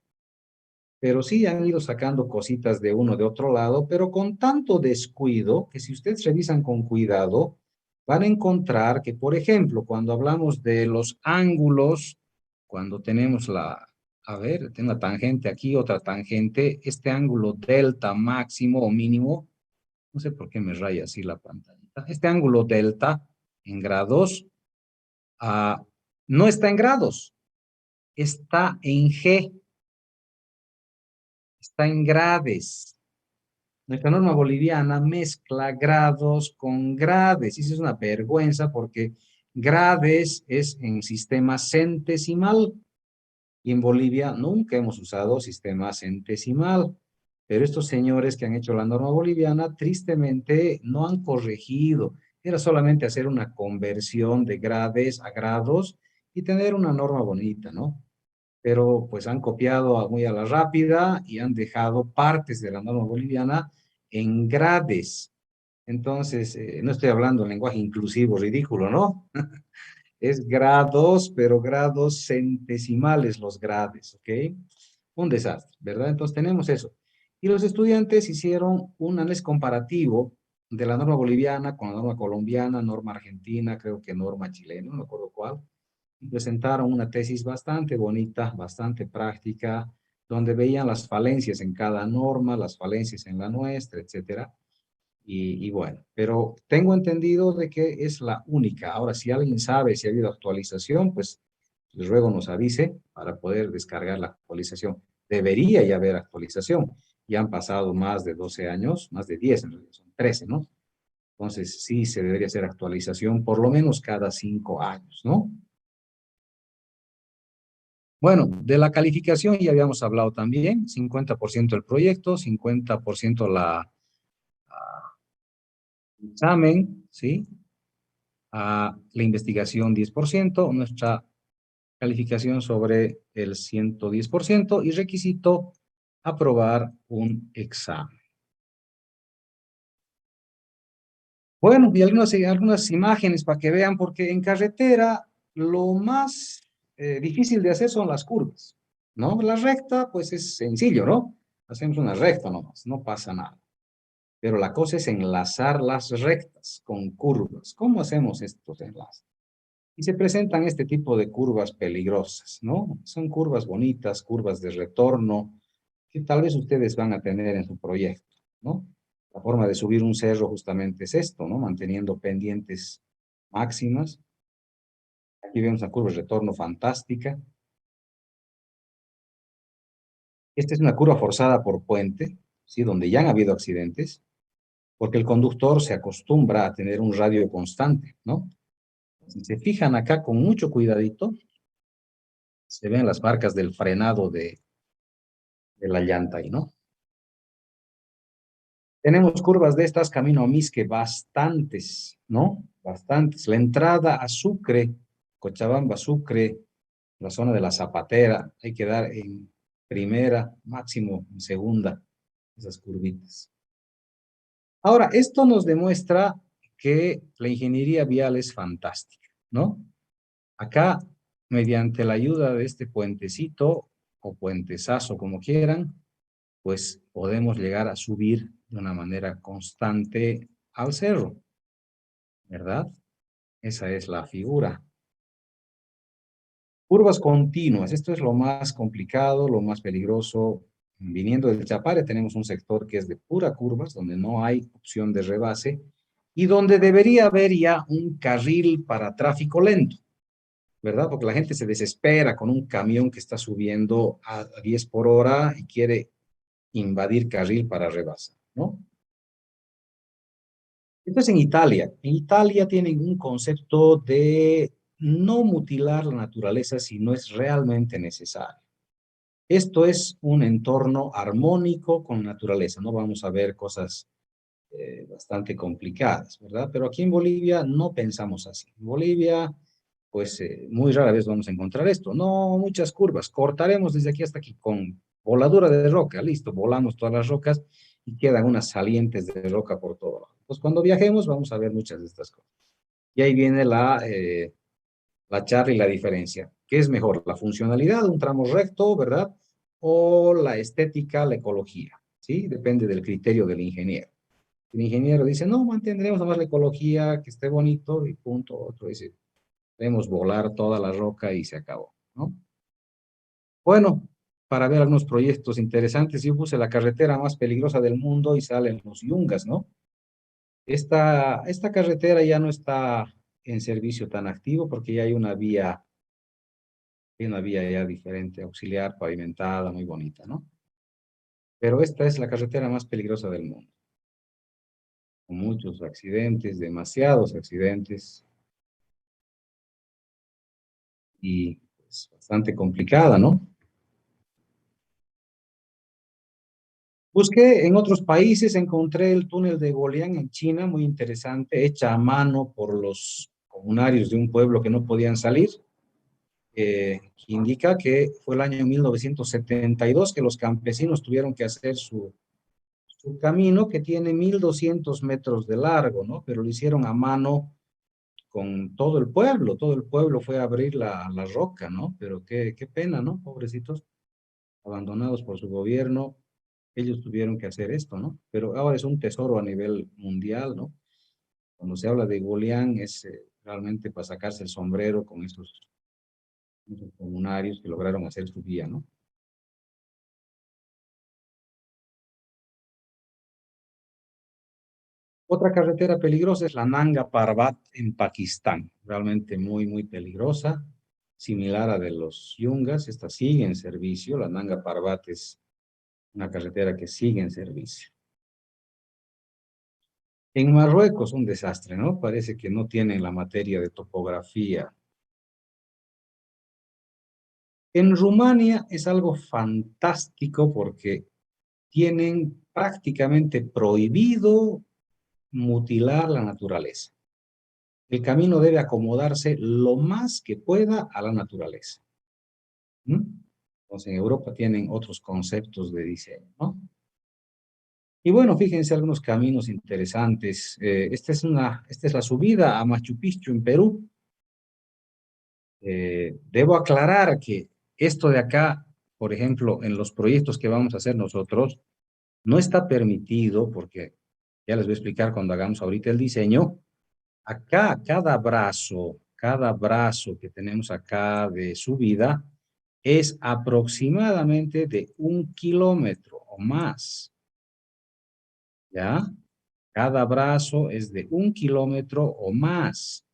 pero sí han ido sacando cositas de uno de otro lado, pero con tanto descuido que si ustedes revisan con cuidado, van a encontrar que, por ejemplo, cuando hablamos de los ángulos, cuando tenemos a ver, tengo una tangente aquí, otra tangente, este ángulo delta máximo o mínimo, no sé por qué me raya así la pantallita, este ángulo delta en grados, ah, no está en grados, está en G, está en grades. Nuestra norma boliviana mezcla grados con grades, y eso es una vergüenza porque grades es en sistema centesimal, y en Bolivia nunca hemos usado sistema centesimal. Pero estos señores que han hecho la norma boliviana, tristemente, no han corregido. Era solamente hacer una conversión de grades a grados y tener una norma bonita, ¿no? Pero pues han copiado muy a la rápida y han dejado partes de la norma boliviana en grades. Entonces, no estoy hablando en lenguaje inclusivo ridículo, ¿no? Es grados, pero grados centesimales los grades, ¿ok? Un desastre, ¿verdad? Entonces tenemos eso. Y los estudiantes hicieron un análisis comparativo de la norma boliviana con la norma colombiana, norma argentina, creo que norma chilena, no me acuerdo cuál. Y presentaron una tesis bastante bonita, bastante práctica, donde veían las falencias en cada norma, las falencias en la nuestra, etcétera. Y bueno, pero tengo entendido de que es la única. Ahora, si alguien sabe si ha habido actualización, pues les ruego nos avise para poder descargar la actualización. Debería ya haber actualización. Ya han pasado más de 12 años, más de 10 en realidad, son 13, ¿no? Entonces sí se debería hacer actualización por lo menos cada 5 años, ¿no? Bueno, de la calificación ya habíamos hablado también, 50% el proyecto, 50% el examen, ¿sí? La investigación 10%, nuestra calificación sobre el 110% y requisito aprobar un examen. Bueno, y algunas imágenes para que vean, porque en carretera lo más difícil de hacer son las curvas, ¿no? La recta, pues es sencillo, ¿no? Hacemos una recta nomás, no pasa nada. Pero la cosa es enlazar las rectas con curvas. ¿Cómo hacemos estos enlaces? Y se presentan este tipo de curvas peligrosas, ¿no? Son curvas bonitas, curvas de retorno, que tal vez ustedes van a tener en su proyecto, ¿no? La forma de subir un cerro justamente es esto, ¿no? Manteniendo pendientes máximas. Aquí vemos una curva de retorno fantástica. Esta es una curva forzada por puente, ¿sí? Donde ya han habido accidentes, porque el conductor se acostumbra a tener un radio constante, ¿no? Si se fijan acá con mucho cuidadito, se ven las marcas del frenado de la llanta ahí, ¿no? Tenemos curvas de estas camino a Misque, bastantes, ¿no? Bastantes. La entrada a Sucre, Cochabamba, Sucre, la zona de la Zapatera, hay que dar en primera, máximo en segunda, esas curvitas. Ahora, esto nos demuestra que la ingeniería vial es fantástica, ¿no? Acá, mediante la ayuda de este puentecito o puentesazo, como quieran, pues podemos llegar a subir de una manera constante al cerro, ¿verdad? Esa es la figura. Curvas continuas, esto es lo más complicado, lo más peligroso. Viniendo del Chapare tenemos un sector que es de pura curvas, donde no hay opción de rebase y donde debería haber ya un carril para tráfico lento, ¿verdad? Porque la gente se desespera con un camión que está subiendo a 10 por hora y quiere invadir carril para rebasar, ¿no? Esto es en Italia. En Italia tienen un concepto de no mutilar la naturaleza si no es realmente necesario. Esto es un entorno armónico con la naturaleza. No vamos a ver cosas bastante complicadas, ¿verdad? Pero aquí en Bolivia no pensamos así. En Bolivia, pues muy rara vez vamos a encontrar esto. No muchas curvas. Cortaremos desde aquí hasta aquí con voladura de roca. Listo, volamos todas las rocas y quedan unas salientes de roca por todo lado. Pues cuando viajemos vamos a ver muchas de estas cosas. Y ahí viene la charla y la diferencia. ¿Qué es mejor? ¿La funcionalidad de un tramo recto, verdad? ¿O la estética, la ecología? ¿Sí? Depende del criterio del ingeniero. El ingeniero dice, no, mantendremos nomás la ecología, que esté bonito y punto. Otro dice, debemos volar toda la roca y se acabó, ¿no? Bueno, para ver algunos proyectos interesantes, yo puse la carretera más peligrosa del mundo y salen los Yungas, ¿no? Esta carretera ya no está en servicio tan activo porque ya hay una vía ya diferente, auxiliar, pavimentada, muy bonita, ¿no? Pero esta es la carretera más peligrosa del mundo, con muchos accidentes, demasiados accidentes, y pues, bastante complicada, ¿no? Busqué en otros países, encontré el túnel de Golián en China, muy interesante, hecha a mano por los comunarios de un pueblo que no podían salir, que indica que fue el año 1972 que los campesinos tuvieron que hacer su camino, que tiene 1200 metros de largo, ¿no? Pero lo hicieron a mano con todo el pueblo fue a abrir la roca, ¿no? Pero qué pena, ¿no? Pobrecitos, abandonados por su gobierno, ellos tuvieron que hacer esto, ¿no? Pero ahora es un tesoro a nivel mundial, ¿no? Cuando se habla de Golián es realmente para sacarse el sombrero con esos comunarios que lograron hacer su vía, ¿no? Otra carretera peligrosa es la Nanga Parbat en Pakistán, realmente muy peligrosa, similar a de los Yungas, esta sigue en servicio, la Nanga Parbat es una carretera que sigue en servicio. En Marruecos un desastre, ¿no? Parece que no tienen la materia de topografía. En Rumania es algo fantástico porque tienen prácticamente prohibido mutilar la naturaleza. El camino debe acomodarse lo más que pueda a la naturaleza. ¿Mm? Entonces, en Europa tienen otros conceptos de diseño, ¿no? Y bueno, fíjense algunos caminos interesantes. Esta es la subida a Machu Picchu en Perú. Debo aclarar que esto de acá, por ejemplo, en los proyectos que vamos a hacer nosotros, no está permitido porque ya les voy a explicar cuando hagamos ahorita el diseño. Acá, cada brazo que tenemos acá de subida es aproximadamente de 1 kilómetro o más, ¿ya? Cada brazo es de 1 kilómetro o más,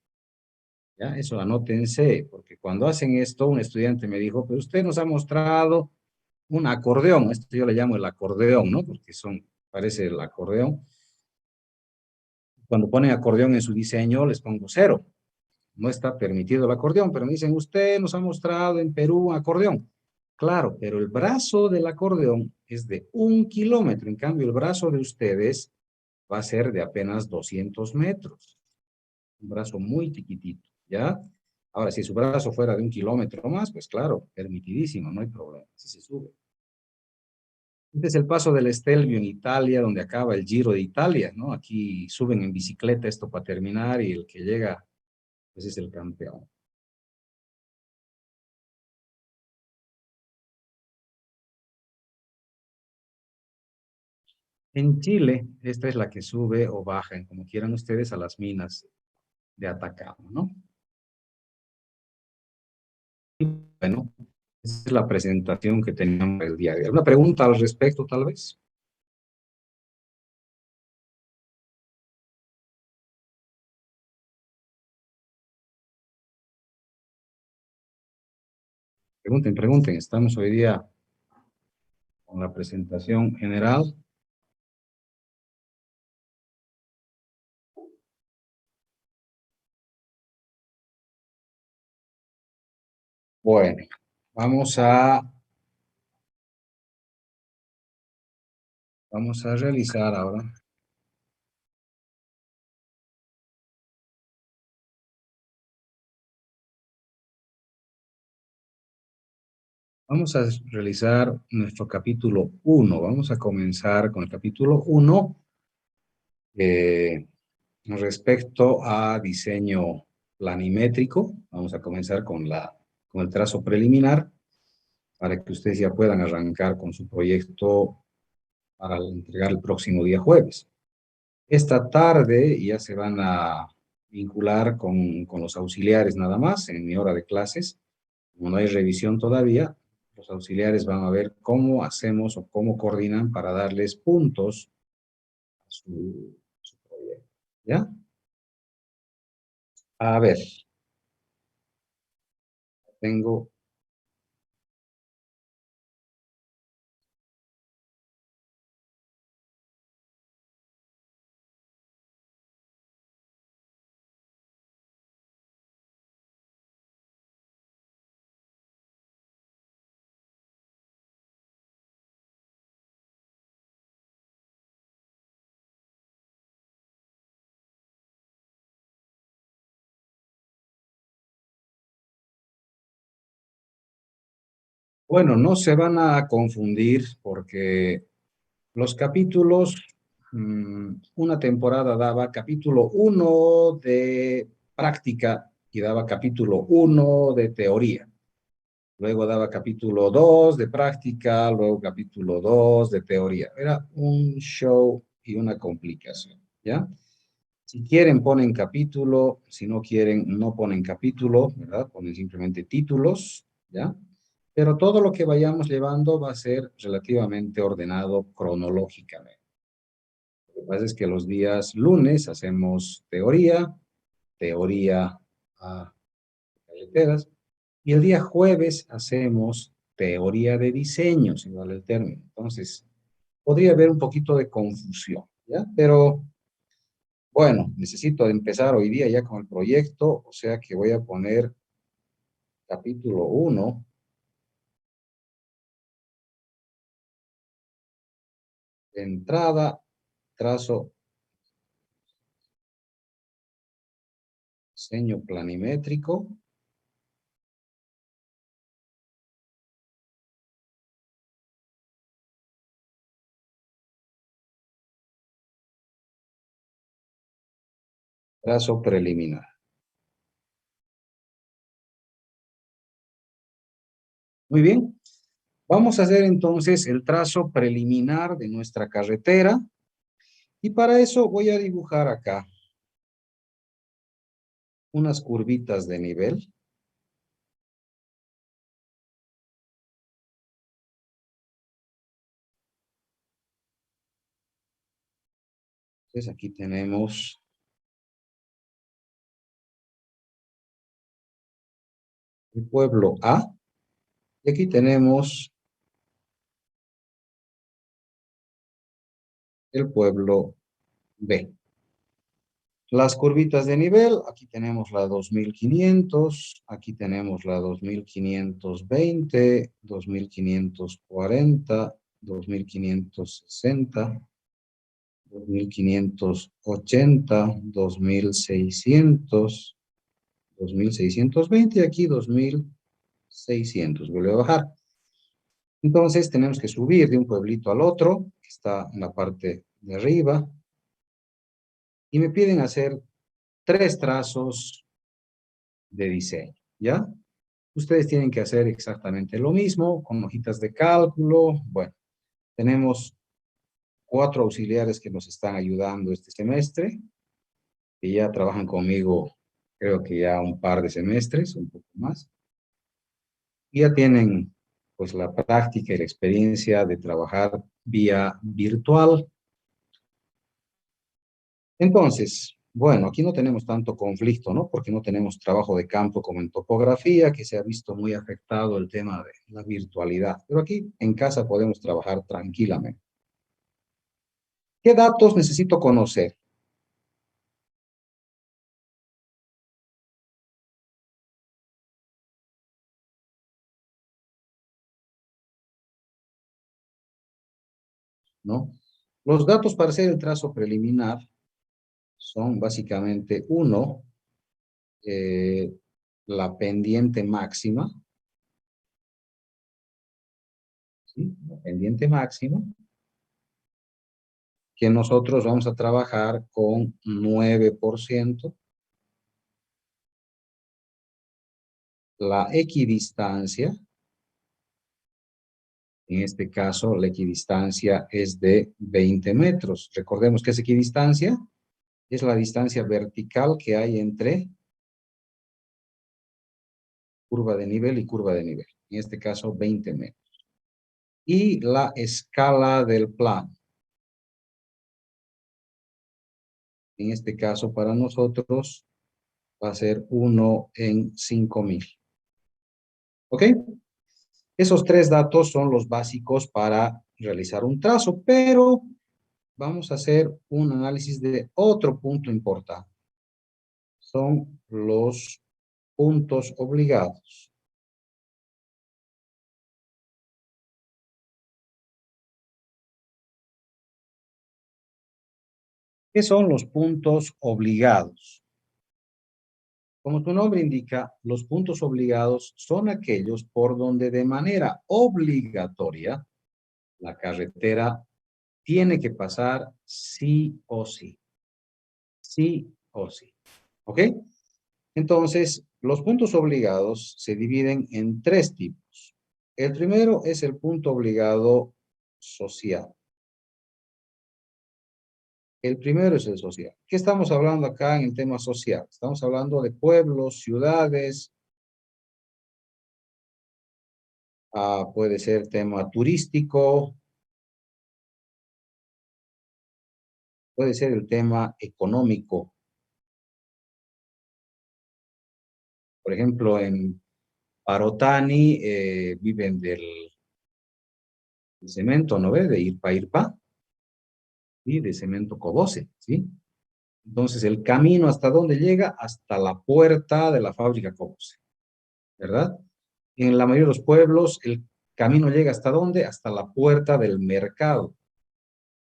¿ya? Eso anótense, porque cuando hacen esto, un estudiante me dijo, pero usted nos ha mostrado un acordeón, esto yo le llamo el acordeón, ¿no? Porque parece el acordeón. Cuando ponen acordeón en su diseño, les pongo 0. No está permitido el acordeón, pero me dicen, usted nos ha mostrado en Perú un acordeón. Claro, pero el brazo del acordeón es de 1 kilómetro, en cambio el brazo de ustedes va a ser de apenas 200 metros. Un brazo muy chiquitito, ¿ya? Ahora, si su brazo fuera de 1 kilómetro más, pues claro, permitidísimo, no hay problema, si se sube. Este es el paso del Stelvio en Italia, donde acaba el Giro de Italia, ¿no? Aquí suben en bicicleta esto para terminar y el que llega, pues es el campeón. En Chile, esta es la que sube o baja, como quieran ustedes, a las minas de Atacama, ¿no? Y bueno, esa es la presentación que teníamos el día de hoy. ¿Alguna pregunta al respecto, tal vez? Pregunten. Estamos hoy día con la presentación general. Bueno, vamos a realizar ahora. Vamos a realizar nuestro capítulo 1. Vamos a comenzar con el capítulo 1 respecto a diseño planimétrico. Vamos a comenzar con el trazo preliminar para que ustedes ya puedan arrancar con su proyecto para entregar el próximo día jueves. Esta tarde ya se van a vincular con los auxiliares nada más en mi hora de clases. Como no hay revisión todavía, los auxiliares van a ver cómo hacemos o cómo coordinan para darles puntos a su proyecto. ¿Ya? A ver, tengo... Bueno, no se van a confundir porque los capítulos, una temporada daba capítulo 1 de práctica y daba capítulo 1 de teoría. Luego daba capítulo 2 de práctica, luego capítulo 2 de teoría. Era un show y una complicación, ¿ya? Si quieren, ponen capítulo. Si no quieren, no ponen capítulo, ¿verdad? Ponen simplemente títulos, ¿ya? Pero todo lo que vayamos llevando va a ser relativamente ordenado cronológicamente. Lo que pasa es que los días lunes hacemos teoría, teoría a carreteras, y el día jueves hacemos teoría de diseño, si vale el término. Entonces, podría haber un poquito de confusión, ¿ya? Pero bueno, necesito empezar hoy día ya con el proyecto, o sea que voy a poner capítulo 1, entrada, trazo, diseño planimétrico, trazo preliminar. Muy bien, vamos a hacer entonces el trazo preliminar de nuestra carretera y para eso voy a dibujar acá unas curvitas de nivel. Entonces aquí tenemos el pueblo A y aquí tenemos el pueblo B. Las curvitas de nivel, aquí tenemos la 2500, aquí tenemos la 2520, 2540, 2560, 2580, 2600, 2620 y aquí 2600. Vuelve a bajar. Entonces tenemos que subir de un pueblito al otro, que está en la parte de arriba, y me piden hacer 3 trazos de diseño, ¿ya? Ustedes tienen que hacer exactamente lo mismo con hojitas de cálculo. Bueno, tenemos 4 auxiliares que nos están ayudando este semestre, que ya trabajan conmigo, creo que ya un par de semestres, un poco más. Y ya tienen pues la práctica y la experiencia de trabajar vía virtual. Entonces, bueno, aquí no tenemos tanto conflicto, ¿no? Porque no tenemos trabajo de campo como en topografía, que se ha visto muy afectado el tema de la virtualidad. Pero aquí en casa podemos trabajar tranquilamente. ¿Qué datos necesito conocer? ¿No? Los datos para hacer el trazo preliminar son básicamente uno, la pendiente máxima, ¿sí? La pendiente máxima, que nosotros vamos a trabajar con 9%, la equidistancia, en este caso la equidistancia es de 20 metros. Recordemos que esa equidistancia es la distancia vertical que hay entre curva de nivel y curva de nivel, en este caso 20 metros. Y la escala del plano, en este caso para nosotros va a ser 1 en 5000. ¿Ok? Esos 3 datos son los básicos para realizar un trazo, pero vamos a hacer un análisis de otro punto importante. Son los puntos obligados. ¿Qué son los puntos obligados? Como su nombre indica, los puntos obligados son aquellos por donde de manera obligatoria la carretera tiene que pasar sí o sí. Sí o sí. ¿Ok? Entonces, los puntos obligados se dividen en tres tipos. El primero es el punto obligado social. El primero es el social. ¿Qué estamos hablando acá en el tema social? Estamos hablando de pueblos, ciudades, puede ser tema turístico, puede ser el tema económico. Por ejemplo, en Parotani viven del cemento, ¿no ve? De Irpa, y de cemento Cobose, ¿sí? Entonces, el camino hasta dónde llega, hasta la puerta de la fábrica Cobose, ¿verdad? En la mayoría de los pueblos, el camino llega hasta dónde, hasta la puerta del mercado,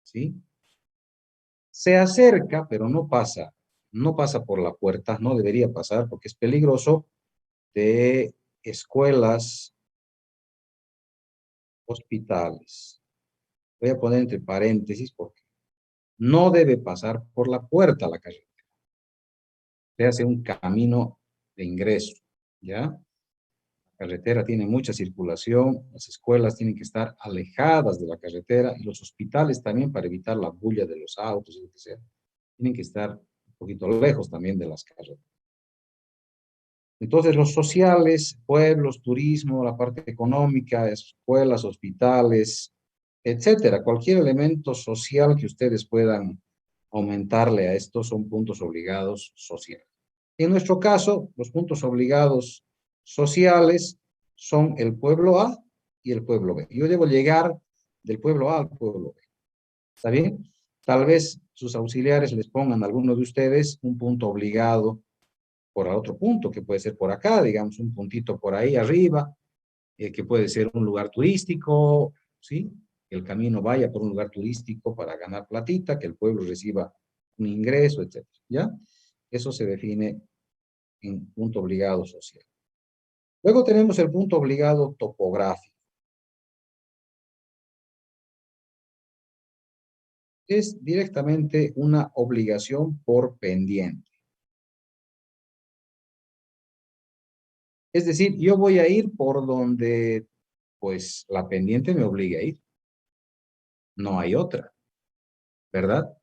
¿sí? Se acerca, pero no pasa, no pasa por la puerta, no debería pasar porque es peligroso, de escuelas, hospitales. Voy a poner entre paréntesis porque no debe pasar por la puerta la carretera. Se hace un camino de ingreso, ¿ya? La carretera tiene mucha circulación, las escuelas tienen que estar alejadas de la carretera y los hospitales también para evitar la bulla de los autos y lo que sea. Tienen que estar un poquito lejos también de las carreteras. Entonces, los sociales, pueblos, turismo, la parte económica, escuelas, hospitales, etcétera, cualquier elemento social que ustedes puedan aumentarle a estos son puntos obligados sociales. En nuestro caso, los puntos obligados sociales son el pueblo A y el pueblo B. Yo debo llegar del pueblo A al pueblo B. ¿Está bien? Tal vez sus auxiliares les pongan a alguno de ustedes un punto obligado por otro punto, que puede ser por acá, digamos, un puntito por ahí arriba, que puede ser un lugar turístico, ¿sí? Que el camino vaya por un lugar turístico para ganar platita, que el pueblo reciba un ingreso, etcétera, ¿ya? Eso se define en punto obligado social. Luego tenemos el punto obligado topográfico. Es directamente una obligación por pendiente. Es decir, yo voy a ir por donde, pues, la pendiente me obligue a ir. No hay otra, ¿verdad?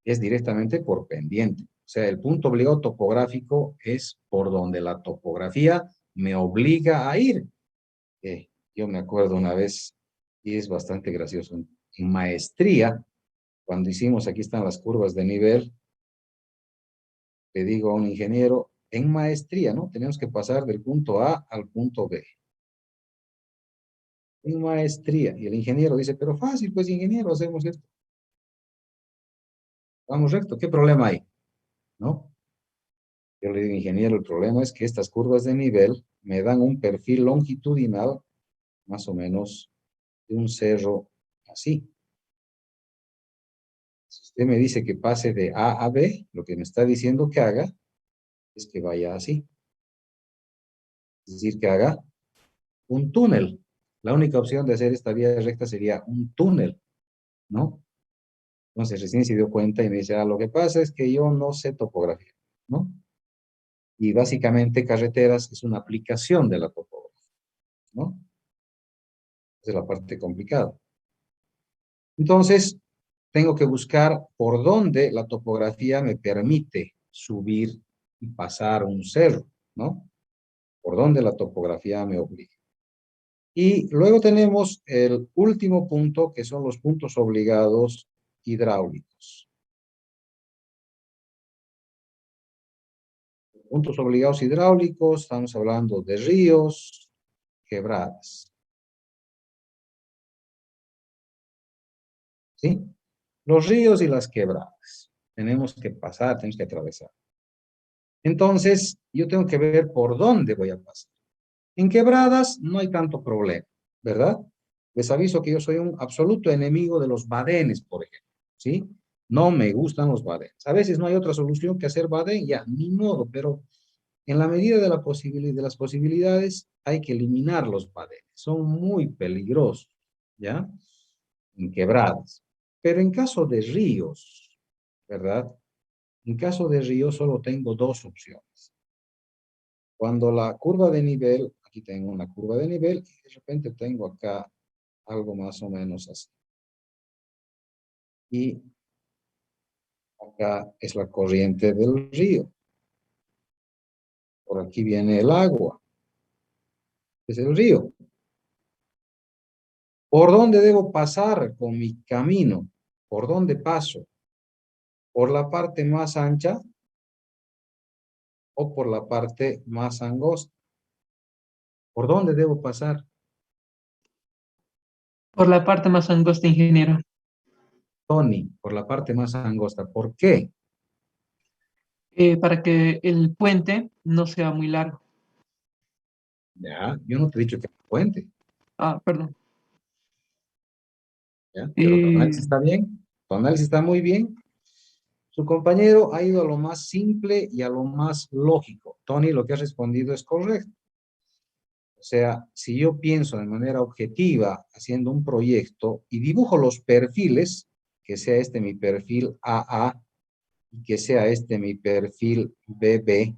Es directamente por pendiente. O sea, el punto obligado topográfico es por donde la topografía me obliga a ir. Yo me acuerdo una vez, y es bastante gracioso, en maestría, cuando hicimos, aquí están las curvas de nivel, le digo a un ingeniero, en maestría, ¿no? Tenemos que pasar del punto A al punto B. En maestría. Y el ingeniero dice, pero fácil, pues ingeniero, hacemos esto. Vamos recto, ¿qué problema hay? ¿No? Yo le digo, ingeniero, el problema es que estas curvas de nivel me dan un perfil longitudinal, más o menos, de un cerro así. Si usted me dice que pase de A a B, lo que me está diciendo que haga es que vaya así. Es decir, que haga un túnel. La única opción de hacer esta vía recta sería un túnel, ¿no? Entonces recién se dio cuenta y me dice, lo que pasa es que yo no sé topografía, ¿no? Y básicamente carreteras es una aplicación de la topografía, ¿no? Esa es la parte complicada. Entonces, tengo que buscar por dónde la topografía me permite subir y pasar un cerro, ¿no? Por dónde la topografía me obliga. Y luego tenemos el último punto, que son los puntos obligados hidráulicos. Puntos obligados hidráulicos, estamos hablando de ríos, quebradas. ¿Sí? Los ríos y las quebradas. Tenemos que pasar, tenemos que atravesar. Entonces, yo tengo que ver por dónde voy a pasar. En quebradas no hay tanto problema, ¿verdad? Les aviso que yo soy un absoluto enemigo de los badenes, por ejemplo, ¿sí? No me gustan los badenes. A veces no hay otra solución que hacer badén, ya, ni modo, pero en la medida de, de las posibilidades hay que eliminar los badenes. Son muy peligrosos, ¿ya? En quebradas. Pero en caso de ríos, ¿verdad? En caso de ríos solo tengo dos opciones. Cuando la curva de nivel, aquí tengo una curva de nivel, y de repente tengo acá algo más o menos así. Y acá es la corriente del río. Por aquí viene el agua. Es el río. ¿Por dónde debo pasar con mi camino? ¿Por dónde paso? ¿Por la parte más ancha o por la parte más angosta? ¿Por dónde debo pasar? Por la parte más angosta, ingeniero. Tony, por la parte más angosta. ¿Por qué? Para que el puente no sea muy largo. Ya, yo no te he dicho que puente, Ah, perdón. ¿ya? Pero tu Eh, análisis está bien, tu análisis está muy bien. Su compañero ha ido a lo más simple y a lo más lógico. Tony, lo que has respondido es correcto. O sea, si yo pienso de manera objetiva haciendo un proyecto y dibujo los perfiles, que sea este mi perfil AA y que sea este mi perfil BB,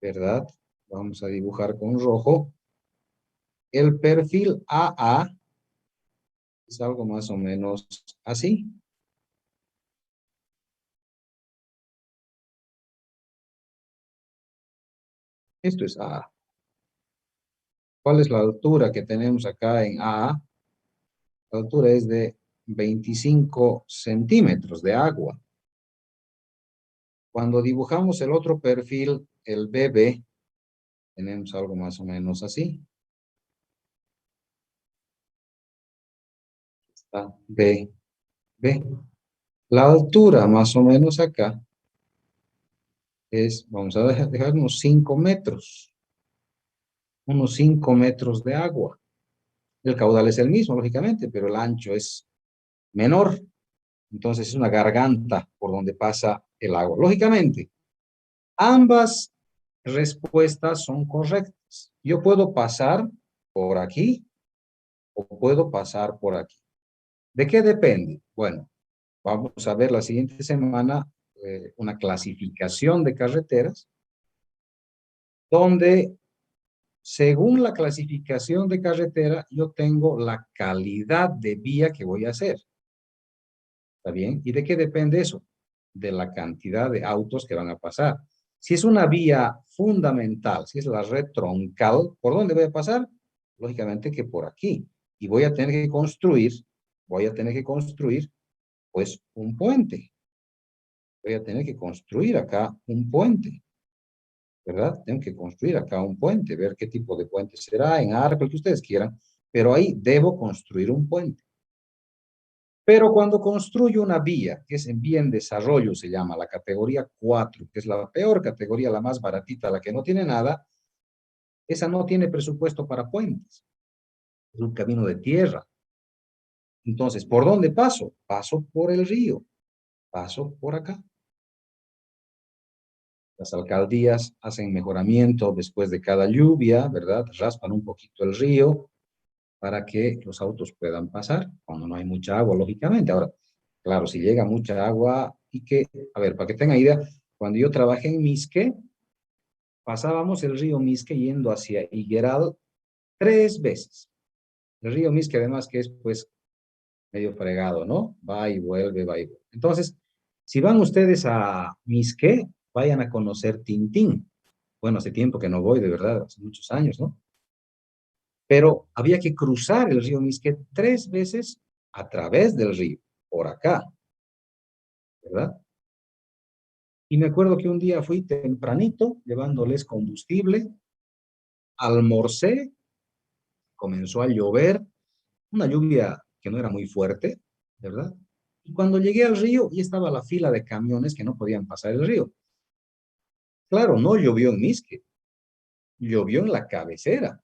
¿verdad? Vamos a dibujar con rojo. El perfil AA es algo más o menos así. Esto es AA. ¿Cuál es la altura que tenemos acá en AA? La altura es de 25 centímetros de agua. Cuando dibujamos el otro perfil, el BB, tenemos algo más o menos así. Está B, B. La altura más o menos acá es, vamos a dejar unos 5 metros. Unos 5 metros de agua. El caudal es el mismo, lógicamente, pero el ancho es menor. Entonces es una garganta por donde pasa el agua. Lógicamente, ambas respuestas son correctas. Yo puedo pasar por aquí o puedo pasar por aquí. ¿De qué depende? Bueno, vamos a ver la siguiente semana una clasificación de carreteras donde según la clasificación de carretera yo tengo la calidad de vía que voy a hacer. ¿Está bien? ¿Y de qué depende eso? De la cantidad de autos que van a pasar. Si es una vía fundamental, si es la red troncal, ¿por dónde voy a pasar? Lógicamente que por aquí. Y voy a tener que construir, pues, un puente. Voy a tener que construir acá un puente, ¿verdad? Tengo que construir acá un puente, ver qué tipo de puente será, en arco, el que ustedes quieran, pero ahí debo construir un puente. Pero cuando construyo una vía, que es en vía en desarrollo, se llama la categoría 4, que es la peor categoría, la más baratita, la que no tiene nada, esa no tiene presupuesto para puentes. Es un camino de tierra. Entonces, ¿por dónde paso? Paso por el río, paso por acá. Las alcaldías hacen mejoramiento después de cada lluvia, ¿verdad? Raspan un poquito el río para que los autos puedan pasar cuando no hay mucha agua, lógicamente. Ahora, claro, si llega mucha agua y que, a ver, para que tengan idea, cuando yo trabajé en Misque, pasábamos el río Misque yendo hacia Higueral 3 veces. El río Misque además que es pues medio fregado, ¿no? Va y vuelve, va y vuelve. Entonces, si van ustedes a Misque, vayan a conocer Tintín. Bueno, hace tiempo que no voy, de verdad, hace muchos años, ¿no? Pero había que cruzar el río Misque 3 veces a través del río, por acá, ¿verdad? Y me acuerdo que un día fui tempranito, llevándoles combustible, almorcé, comenzó a llover, una lluvia que no era muy fuerte, ¿verdad? Y cuando llegué al río, ya estaba la fila de camiones que no podían pasar el río. Claro, no llovió en Misque, llovió en la cabecera.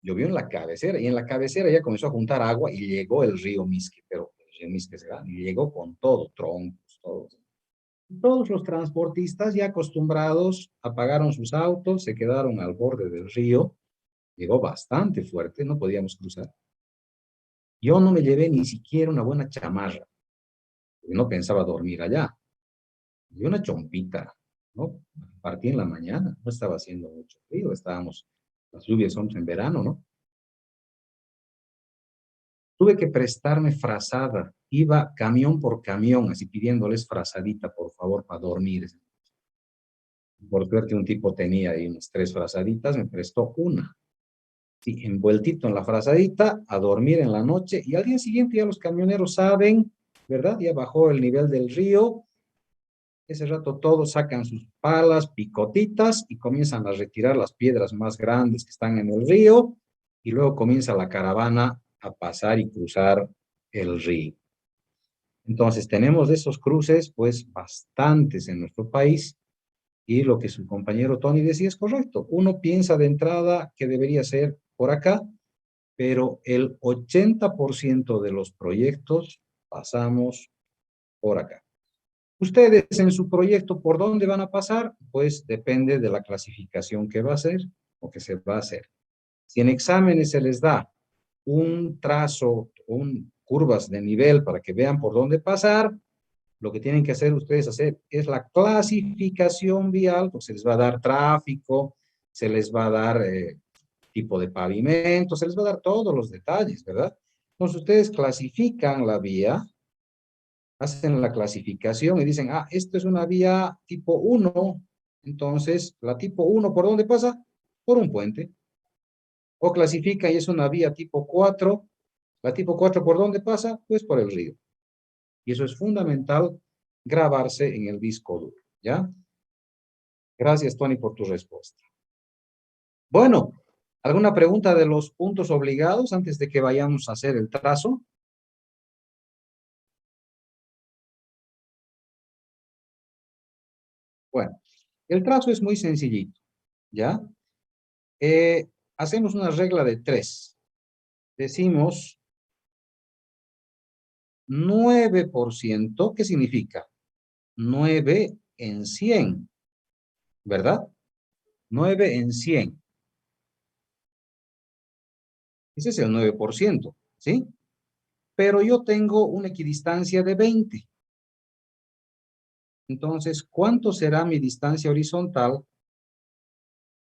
Llovió en la cabecera y en la cabecera ya comenzó a juntar agua y llegó el río Misque, pero el río Misque se va y llegó con todo, troncos, todo. Todos los transportistas ya acostumbrados apagaron sus autos, se quedaron al borde del río, llegó bastante fuerte, no podíamos cruzar. Yo no me llevé ni siquiera una buena chamarra, porque no pensaba dormir allá. Y una chompita, ¿no? Partí en la mañana, no estaba haciendo mucho frío, las lluvias son en verano, ¿no? Tuve que prestarme frazada, iba camión por camión, así pidiéndoles frazadita, por favor, para dormir. Por suerte un tipo tenía ahí unas 3 frazaditas, me prestó una. Sí, envueltito en la frazadita, a dormir en la noche, y al día siguiente ya los camioneros saben, ¿verdad? Ya bajó el nivel del río, ese rato todos sacan sus palas, picotitas, y comienzan a retirar las piedras más grandes que están en el río, y luego comienza la caravana a pasar y cruzar el río. Entonces tenemos de esos cruces, pues, bastantes en nuestro país, y lo que su compañero Tony decía es correcto. Uno piensa de entrada que debería ser por acá, pero el 80% de los proyectos pasamos por acá. Ustedes en su proyecto, ¿por dónde van a pasar? Pues depende de la clasificación que va a hacer o que se va a hacer. Si en exámenes se les da un trazo, curvas de nivel para que vean por dónde pasar, lo que tienen que hacer ustedes es la clasificación vial, pues se les va a dar tráfico, se les va a dar tipo de pavimento, se les va a dar todos los detalles, ¿verdad? Entonces ustedes clasifican la vía, hacen la clasificación y dicen, ah, esto es una vía tipo 1, entonces la tipo 1, ¿por dónde pasa? Por un puente. O clasifican y es una vía tipo 4, la tipo 4, ¿por dónde pasa? Pues por el río. Y eso es fundamental grabarse en el disco duro, ¿ya? Gracias, Tony, por tu respuesta. Bueno, ¿alguna pregunta de los puntos obligados antes de que vayamos a hacer el trazo? Bueno, el trazo es muy sencillito, ¿ya? Hacemos una regla de 3. Decimos 9%, ¿qué significa? 9 en 100, ¿verdad? 9 en 100. Ese es el 9%, ¿sí? Pero yo tengo una equidistancia de 20. Entonces, ¿cuánto será mi distancia horizontal?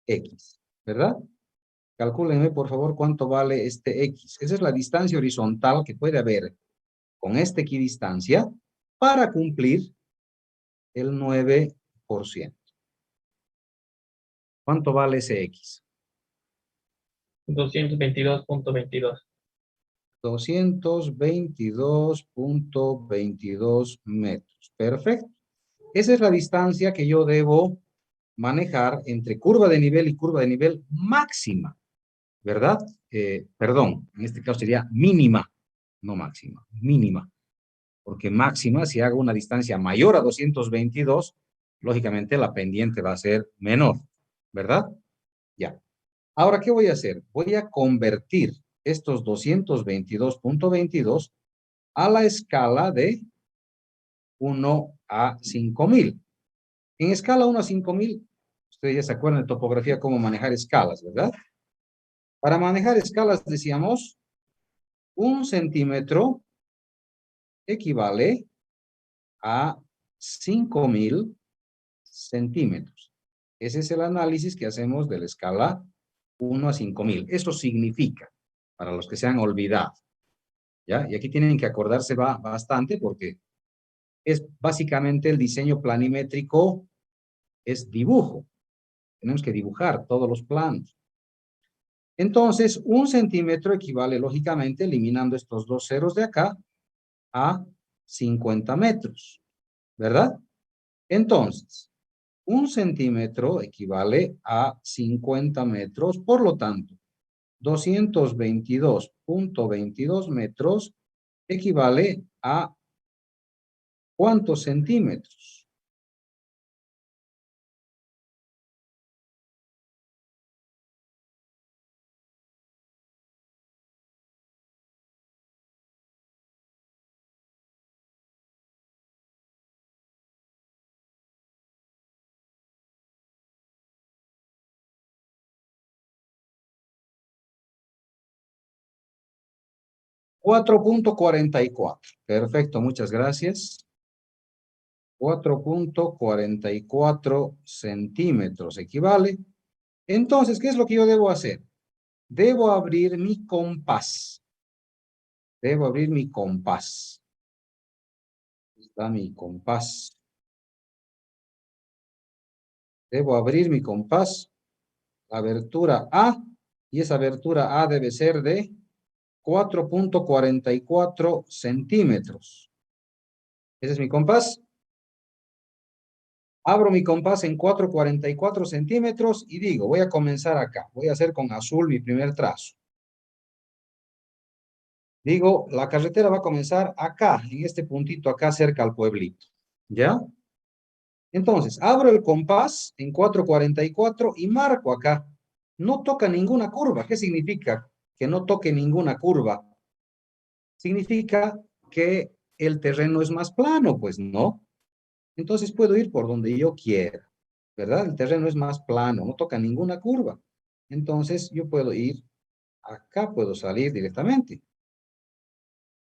X, ¿verdad? Calcúlenme, por favor, cuánto vale este X. Esa es la distancia horizontal que puede haber con esta equidistancia para cumplir el 9%. ¿Cuánto vale ese X? 222.22. 222.22 metros. Perfecto. Esa es la distancia que yo debo manejar entre curva de nivel y curva de nivel máxima, ¿verdad? Perdón, en este caso sería mínima, no máxima, mínima. Porque máxima, si hago una distancia mayor a 222, lógicamente la pendiente va a ser menor, ¿verdad? Ya. Ahora, ¿qué voy a hacer? Voy a convertir estos 222.22 a la escala de 1 a 5000. En escala 1 a 5000, ustedes ya se acuerdan de topografía, cómo manejar escalas, ¿verdad? Para manejar escalas decíamos, 1 centímetro equivale a 5000 centímetros. Ese es el análisis que hacemos de la escala 1 a 5000. Eso significa, para los que se han olvidado, ¿ya? Y aquí tienen que acordarse bastante porque es básicamente el diseño planimétrico, es dibujo. Tenemos que dibujar todos los planos. Entonces, 1 centímetro equivale, lógicamente, eliminando estos 2 ceros de acá, a 50 metros, ¿verdad? Entonces, 1 centímetro equivale a 50 metros, por lo tanto, 222.22 metros equivale a ¿cuántos centímetros? ¿4.44? Perfecto, muchas gracias. 4.44 centímetros equivale. Entonces, ¿qué es lo que yo debo hacer? Debo abrir mi compás. Debo abrir mi compás. Está mi compás. Debo abrir mi compás. Abertura A. Y esa abertura A debe ser de 4.44 centímetros. Ese es mi compás. Abro mi compás en 4.44 centímetros y digo, voy a comenzar acá. Voy a hacer con azul mi primer trazo. Digo, la carretera va a comenzar acá, en este puntito acá cerca al pueblito. ¿Ya? Entonces, abro el compás en 4.44 y marco acá. No toca ninguna curva. ¿Qué significa que no toque ninguna curva? Significa que el terreno es más plano, pues no. Entonces puedo ir por donde yo quiera, ¿verdad? El terreno es más plano, no toca ninguna curva. Entonces yo puedo ir acá, puedo salir directamente,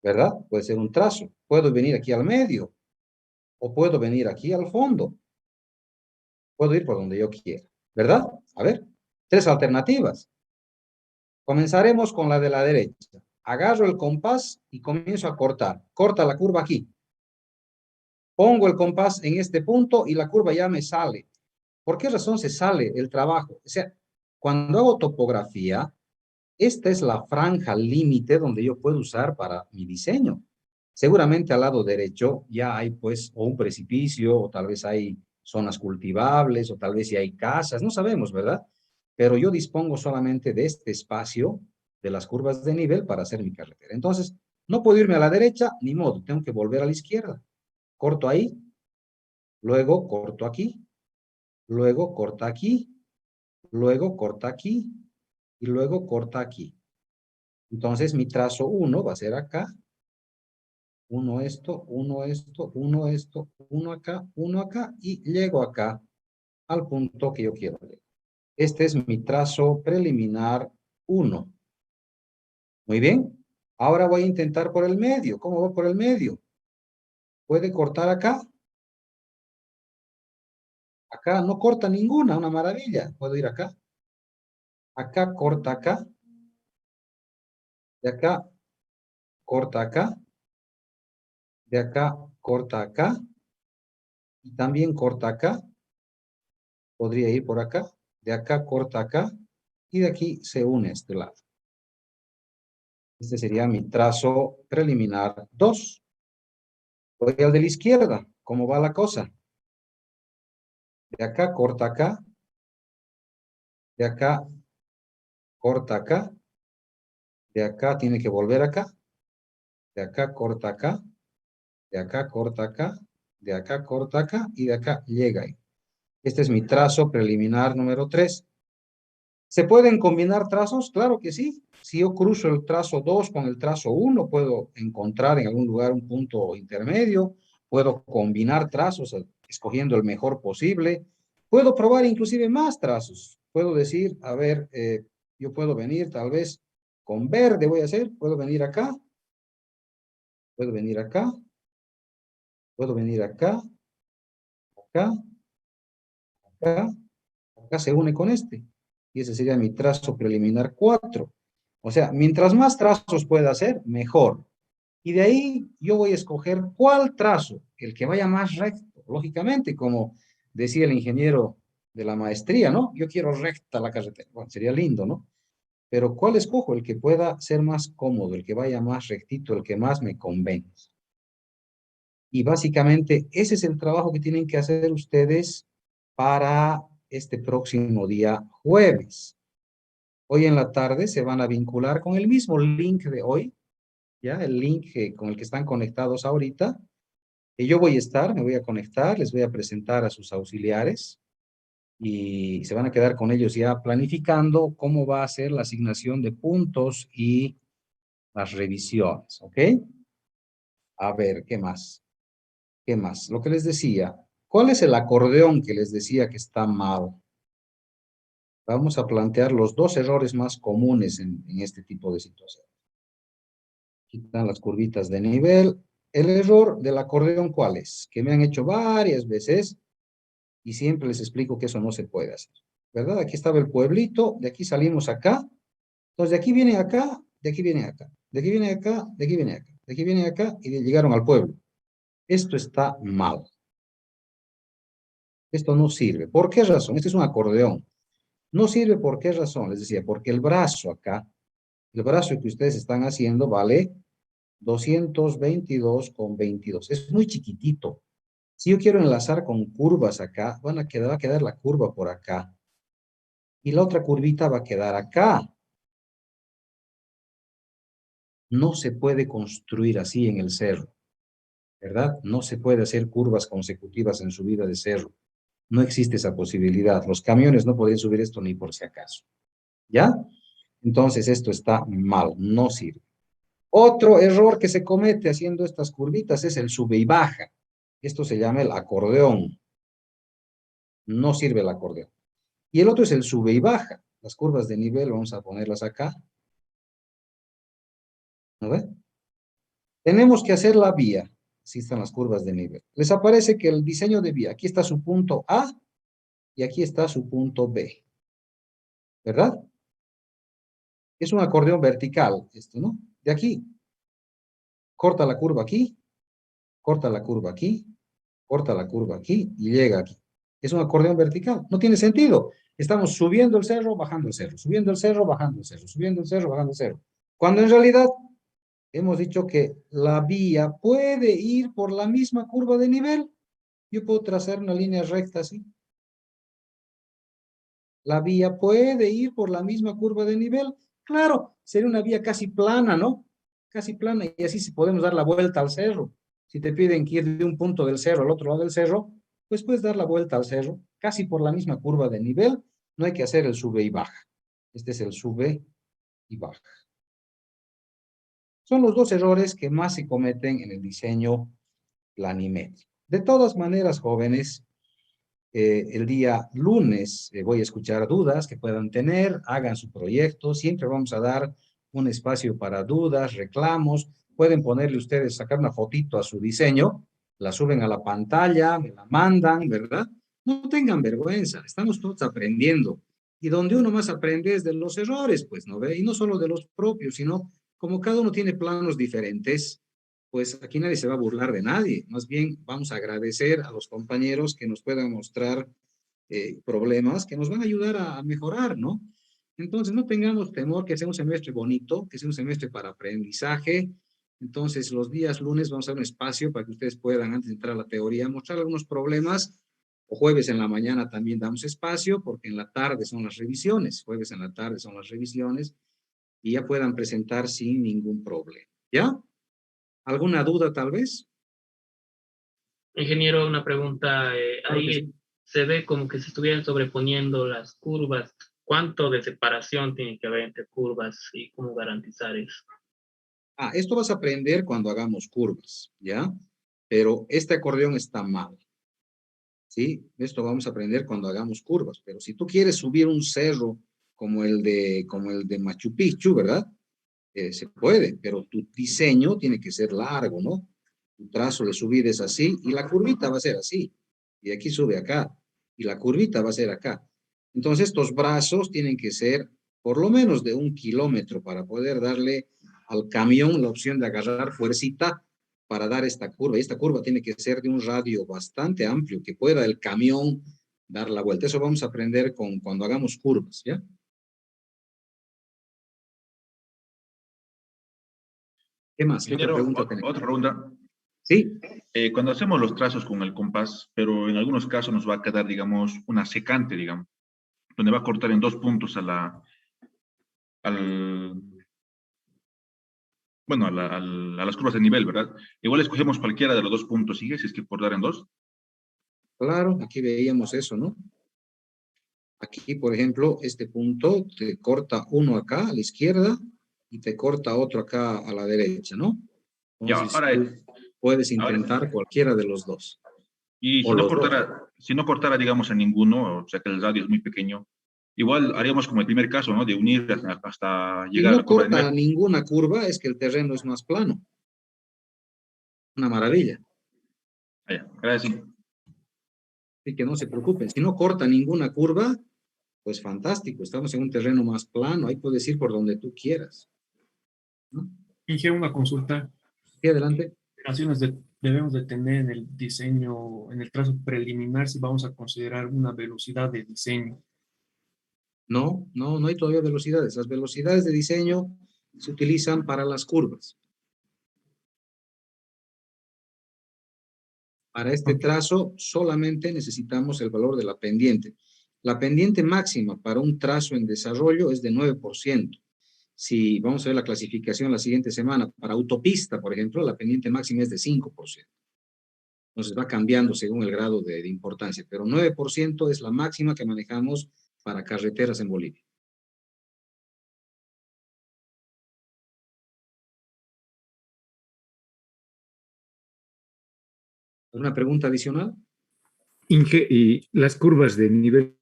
¿verdad? Puede ser un trazo. Puedo venir aquí al medio o puedo venir aquí al fondo. Puedo ir por donde yo quiera, ¿verdad? A ver, tres alternativas. Comenzaremos con la de la derecha. Agarro el compás y comienzo a cortar. Corta la curva aquí. Pongo el compás en este punto y la curva ya me sale. ¿Por qué razón se sale el trabajo? O sea, cuando hago topografía, esta es la franja límite donde yo puedo usar para mi diseño. Seguramente al lado derecho ya hay pues o un precipicio o tal vez hay zonas cultivables o tal vez ya hay casas, no sabemos, ¿verdad? Pero yo dispongo solamente de este espacio de las curvas de nivel para hacer mi carretera. Entonces, no puedo irme a la derecha, ni modo, tengo que volver a la izquierda. Corto ahí, luego corto aquí, luego corta aquí, luego corta aquí y luego corta aquí. Entonces mi trazo 1 va a ser acá, uno esto, uno esto, uno esto, uno acá y llego acá al punto que yo quiero llegar. Este es mi trazo preliminar 1. Muy bien. Ahora voy a intentar por el medio. ¿Cómo va por el medio? ¿Puede cortar acá? Acá no corta ninguna, una maravilla. ¿Puedo ir acá? Acá corta acá. De acá corta acá. De acá corta acá. Y también corta acá. Podría ir por acá. De acá corta acá. Y de aquí se une este lado. Este sería mi trazo preliminar 2. Voy al de la izquierda. ¿Cómo va la cosa? De acá corta acá. De acá corta acá. De acá tiene que volver acá. De acá corta acá. De acá corta acá. De acá corta acá. Y de acá llega ahí. Este es mi trazo preliminar número 3. ¿Se pueden combinar trazos? Claro que sí. Si yo cruzo el trazo 2 con el trazo 1, puedo encontrar en algún lugar un punto intermedio. Puedo combinar trazos escogiendo el mejor posible. Puedo probar inclusive más trazos. Puedo decir, a ver, yo puedo venir tal vez con verde, voy a hacer. Puedo venir acá. Puedo venir acá. Puedo venir acá. Acá. Acá. Acá se une con este. Y ese sería mi trazo preliminar 4. O sea, mientras más trazos pueda hacer, mejor. Y de ahí yo voy a escoger cuál trazo, el que vaya más recto, lógicamente, como decía el ingeniero de la maestría, ¿no? Yo quiero recta la carretera. Bueno, sería lindo, ¿no? Pero ¿cuál escojo? El que pueda ser más cómodo, el que vaya más rectito, el que más me convence. Y básicamente ese es el trabajo que tienen que hacer ustedes para este próximo día jueves. Hoy en la tarde se van a vincular con el mismo link de hoy, ¿ya? El link con el que están conectados ahorita. Y yo voy a estar, me voy a conectar, les voy a presentar a sus auxiliares y se van a quedar con ellos ya planificando cómo va a ser la asignación de puntos y las revisiones, ¿ok? A ver, ¿qué más? ¿Qué más? Lo que les decía, ¿cuál es el acordeón que les decía que está mal? Vamos a plantear los dos errores más comunes en este tipo de situaciones. Aquí están las curvitas de nivel. El error del acordeón, ¿cuál es? Que me han hecho varias veces y siempre les explico que eso no se puede hacer, ¿verdad? Aquí estaba el pueblito, de aquí salimos acá, entonces de aquí vienen acá, de aquí vienen acá, de aquí vienen acá, de aquí vienen acá, de aquí vienen acá y llegaron al pueblo. Esto está mal. Esto no sirve. ¿Por qué razón? Este es un acordeón. No sirve por qué razón, les decía, porque el brazo acá, el brazo que ustedes están haciendo vale 222,22. Es muy chiquitito. Si yo quiero enlazar con curvas acá, va a quedar la curva por acá. Y la otra curvita va a quedar acá. No se puede construir así en el cerro, ¿verdad? No se puede hacer curvas consecutivas en subida de cerro. No existe esa posibilidad. Los camiones no podrían subir esto ni por si acaso. ¿Ya? Entonces esto está mal, no sirve. Otro error que se comete haciendo estas curvitas es el sube y baja. Esto se llama el acordeón. No sirve el acordeón. Y el otro es el sube y baja. Las curvas de nivel vamos a ponerlas acá. ¿No ve? Tenemos que hacer la vía. Así están las curvas de nivel. Les aparece que el diseño de vía, aquí está su punto A y aquí está su punto B. ¿Verdad? Es un acordeón vertical, esto, ¿no? De aquí, corta la curva aquí, corta la curva aquí, corta la curva aquí y llega aquí. Es un acordeón vertical. No tiene sentido. Estamos subiendo el cerro, bajando el cerro, subiendo el cerro, bajando el cerro, subiendo el cerro, bajando el cerro. Cuando en realidad hemos dicho que la vía puede ir por la misma curva de nivel. Yo puedo trazar una línea recta así. La vía puede ir por la misma curva de nivel. Claro, sería una vía casi plana, ¿no? Casi plana, y así sí podemos dar la vuelta al cerro. Si te piden que ir de un punto del cerro al otro lado del cerro, pues puedes dar la vuelta al cerro, casi por la misma curva de nivel. No hay que hacer el sube y baja. Este es el sube y baja. Son los dos errores que más se cometen en el diseño planimétrico. De todas maneras, jóvenes, el día lunes voy a escuchar dudas que puedan tener, hagan su proyecto, siempre vamos a dar un espacio para dudas, reclamos, pueden ponerle ustedes, sacar una fotito a su diseño, la suben a la pantalla, me la mandan, ¿verdad? No tengan vergüenza, estamos todos aprendiendo. Y donde uno más aprende es de los errores, pues, ¿no ve? Y no solo de los propios, sino como cada uno tiene planos diferentes, pues aquí nadie se va a burlar de nadie. Más bien vamos a agradecer a los compañeros que nos puedan mostrar problemas que nos van a ayudar a mejorar, ¿no? Entonces no tengamos temor que sea un semestre bonito, que sea un semestre para aprendizaje. Entonces los días lunes vamos a dar un espacio para que ustedes puedan, antes de entrar a la teoría, mostrar algunos problemas. O jueves en la mañana también damos espacio, porque en la tarde son las revisiones. Jueves en la tarde son las revisiones y ya puedan presentar sin ningún problema. ¿Ya? ¿Alguna duda tal vez? Ingeniero, una pregunta. Claro que Ahí sí. se ve como que se estuvieran sobreponiendo las curvas. ¿Cuánto de separación tiene que haber entre curvas y cómo garantizar eso? Ah, esto vas a aprender cuando hagamos curvas, ¿ya? Pero este acordeón está mal, ¿sí? Esto vamos a aprender cuando hagamos curvas. Pero si tú quieres subir un cerro como el de Machu Picchu, ¿verdad? Se puede, pero tu diseño tiene que ser largo, ¿no? Tu trazo de subida es así y la curvita va a ser así. Y aquí sube acá y la curvita va a ser acá. Entonces estos brazos tienen que ser por lo menos de 1 kilómetro para poder darle al camión la opción de agarrar fuercita para dar esta curva. Y esta curva tiene que ser de un radio bastante amplio que pueda el camión dar la vuelta. Eso vamos a aprender cuando hagamos curvas, ¿ya? ¿Qué más? ¿Qué otra Ingeniero, pregunta tenemos? otra pregunta. Sí. Cuando hacemos los trazos con el compás, pero en algunos casos nos va a quedar, digamos, una secante, digamos, donde va a cortar en 2 puntos al, bueno, a las curvas de nivel, ¿verdad? Igual escogemos cualquiera de los 2 puntos, ¿sigue? Si es que por dar en dos. Claro, aquí veíamos eso, ¿no? Aquí, por ejemplo, este punto te corta uno acá a la izquierda y te corta otro acá a la derecha, ¿no? Ya, Entonces, tú puedes ahora, intentar cualquiera de los dos, y o los dos. si no cortara, digamos, a ninguno, o sea que el radio es muy pequeño, igual haríamos como el primer caso, ¿no? De unir hasta Si llegar a no la curva de corta nivel. ninguna curva, es que el terreno es más plano. Una maravilla. Ya, gracias. Así que no se preocupen. Si no corta ninguna curva, pues fantástico. Estamos en un terreno más plano. Ahí puedes ir por donde tú quieras, ¿no? Inge, una consulta. Sí, adelante. Operaciones debemos de tener en el diseño, en el trazo preliminar, si vamos a considerar una velocidad de diseño. No, no, no hay todavía velocidades. Las velocidades de diseño se utilizan para las curvas. Para este Ok. trazo solamente necesitamos el valor de la pendiente. La pendiente máxima para un trazo en desarrollo es de 9%. Si vamos a ver la clasificación la siguiente semana, para autopista, por ejemplo, la pendiente máxima es de 5%. Entonces va cambiando según el grado de importancia, pero 9% es la máxima que manejamos para carreteras en Bolivia. ¿Alguna pregunta adicional? Inge, y las curvas de nivel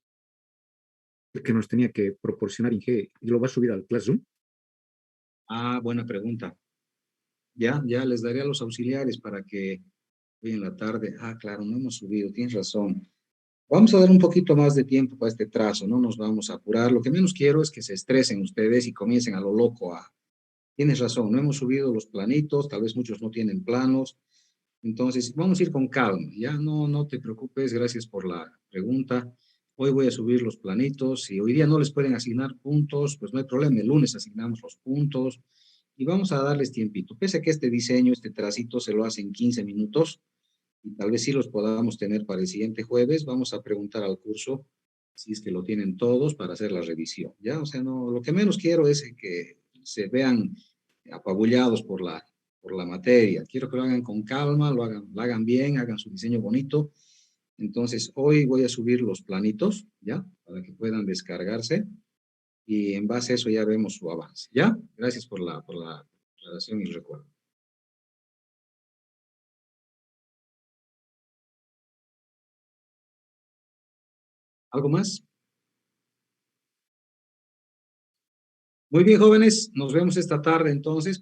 que nos tenía que proporcionar Inge, ¿lo va a subir al Classroom? Ah, buena pregunta. Ya les daré a los auxiliares para que hoy en la tarde. Ah, claro, no hemos subido, tienes razón. Vamos a dar un poquito más de tiempo para este trazo, no nos vamos a apurar. Lo que menos quiero es que se estresen ustedes y comiencen a lo loco a... Tienes razón, no hemos subido los planitos, tal vez muchos no tienen planos. Entonces, vamos a ir con calma, ya no te preocupes, gracias por la pregunta. Hoy voy a subir los planitos, si hoy día no les pueden asignar puntos, pues no hay problema, el lunes asignamos los puntos y vamos a darles tiempito. Pese a que este diseño, este tracito se lo hace en 15 minutos y tal vez sí los podamos tener para el siguiente jueves, vamos a preguntar al curso si es que lo tienen todos para hacer la revisión, ¿ya? O sea, no, lo que menos quiero es que se vean apabullados por la materia. Quiero que lo hagan con calma, lo hagan bien, hagan su diseño bonito. Entonces, hoy voy a subir los planitos, ¿ya? Para que puedan descargarse y en base a eso ya vemos su avance, ¿ya? Gracias por la aclaración y recuerdo. ¿Algo más? Muy bien, jóvenes, nos vemos esta tarde entonces.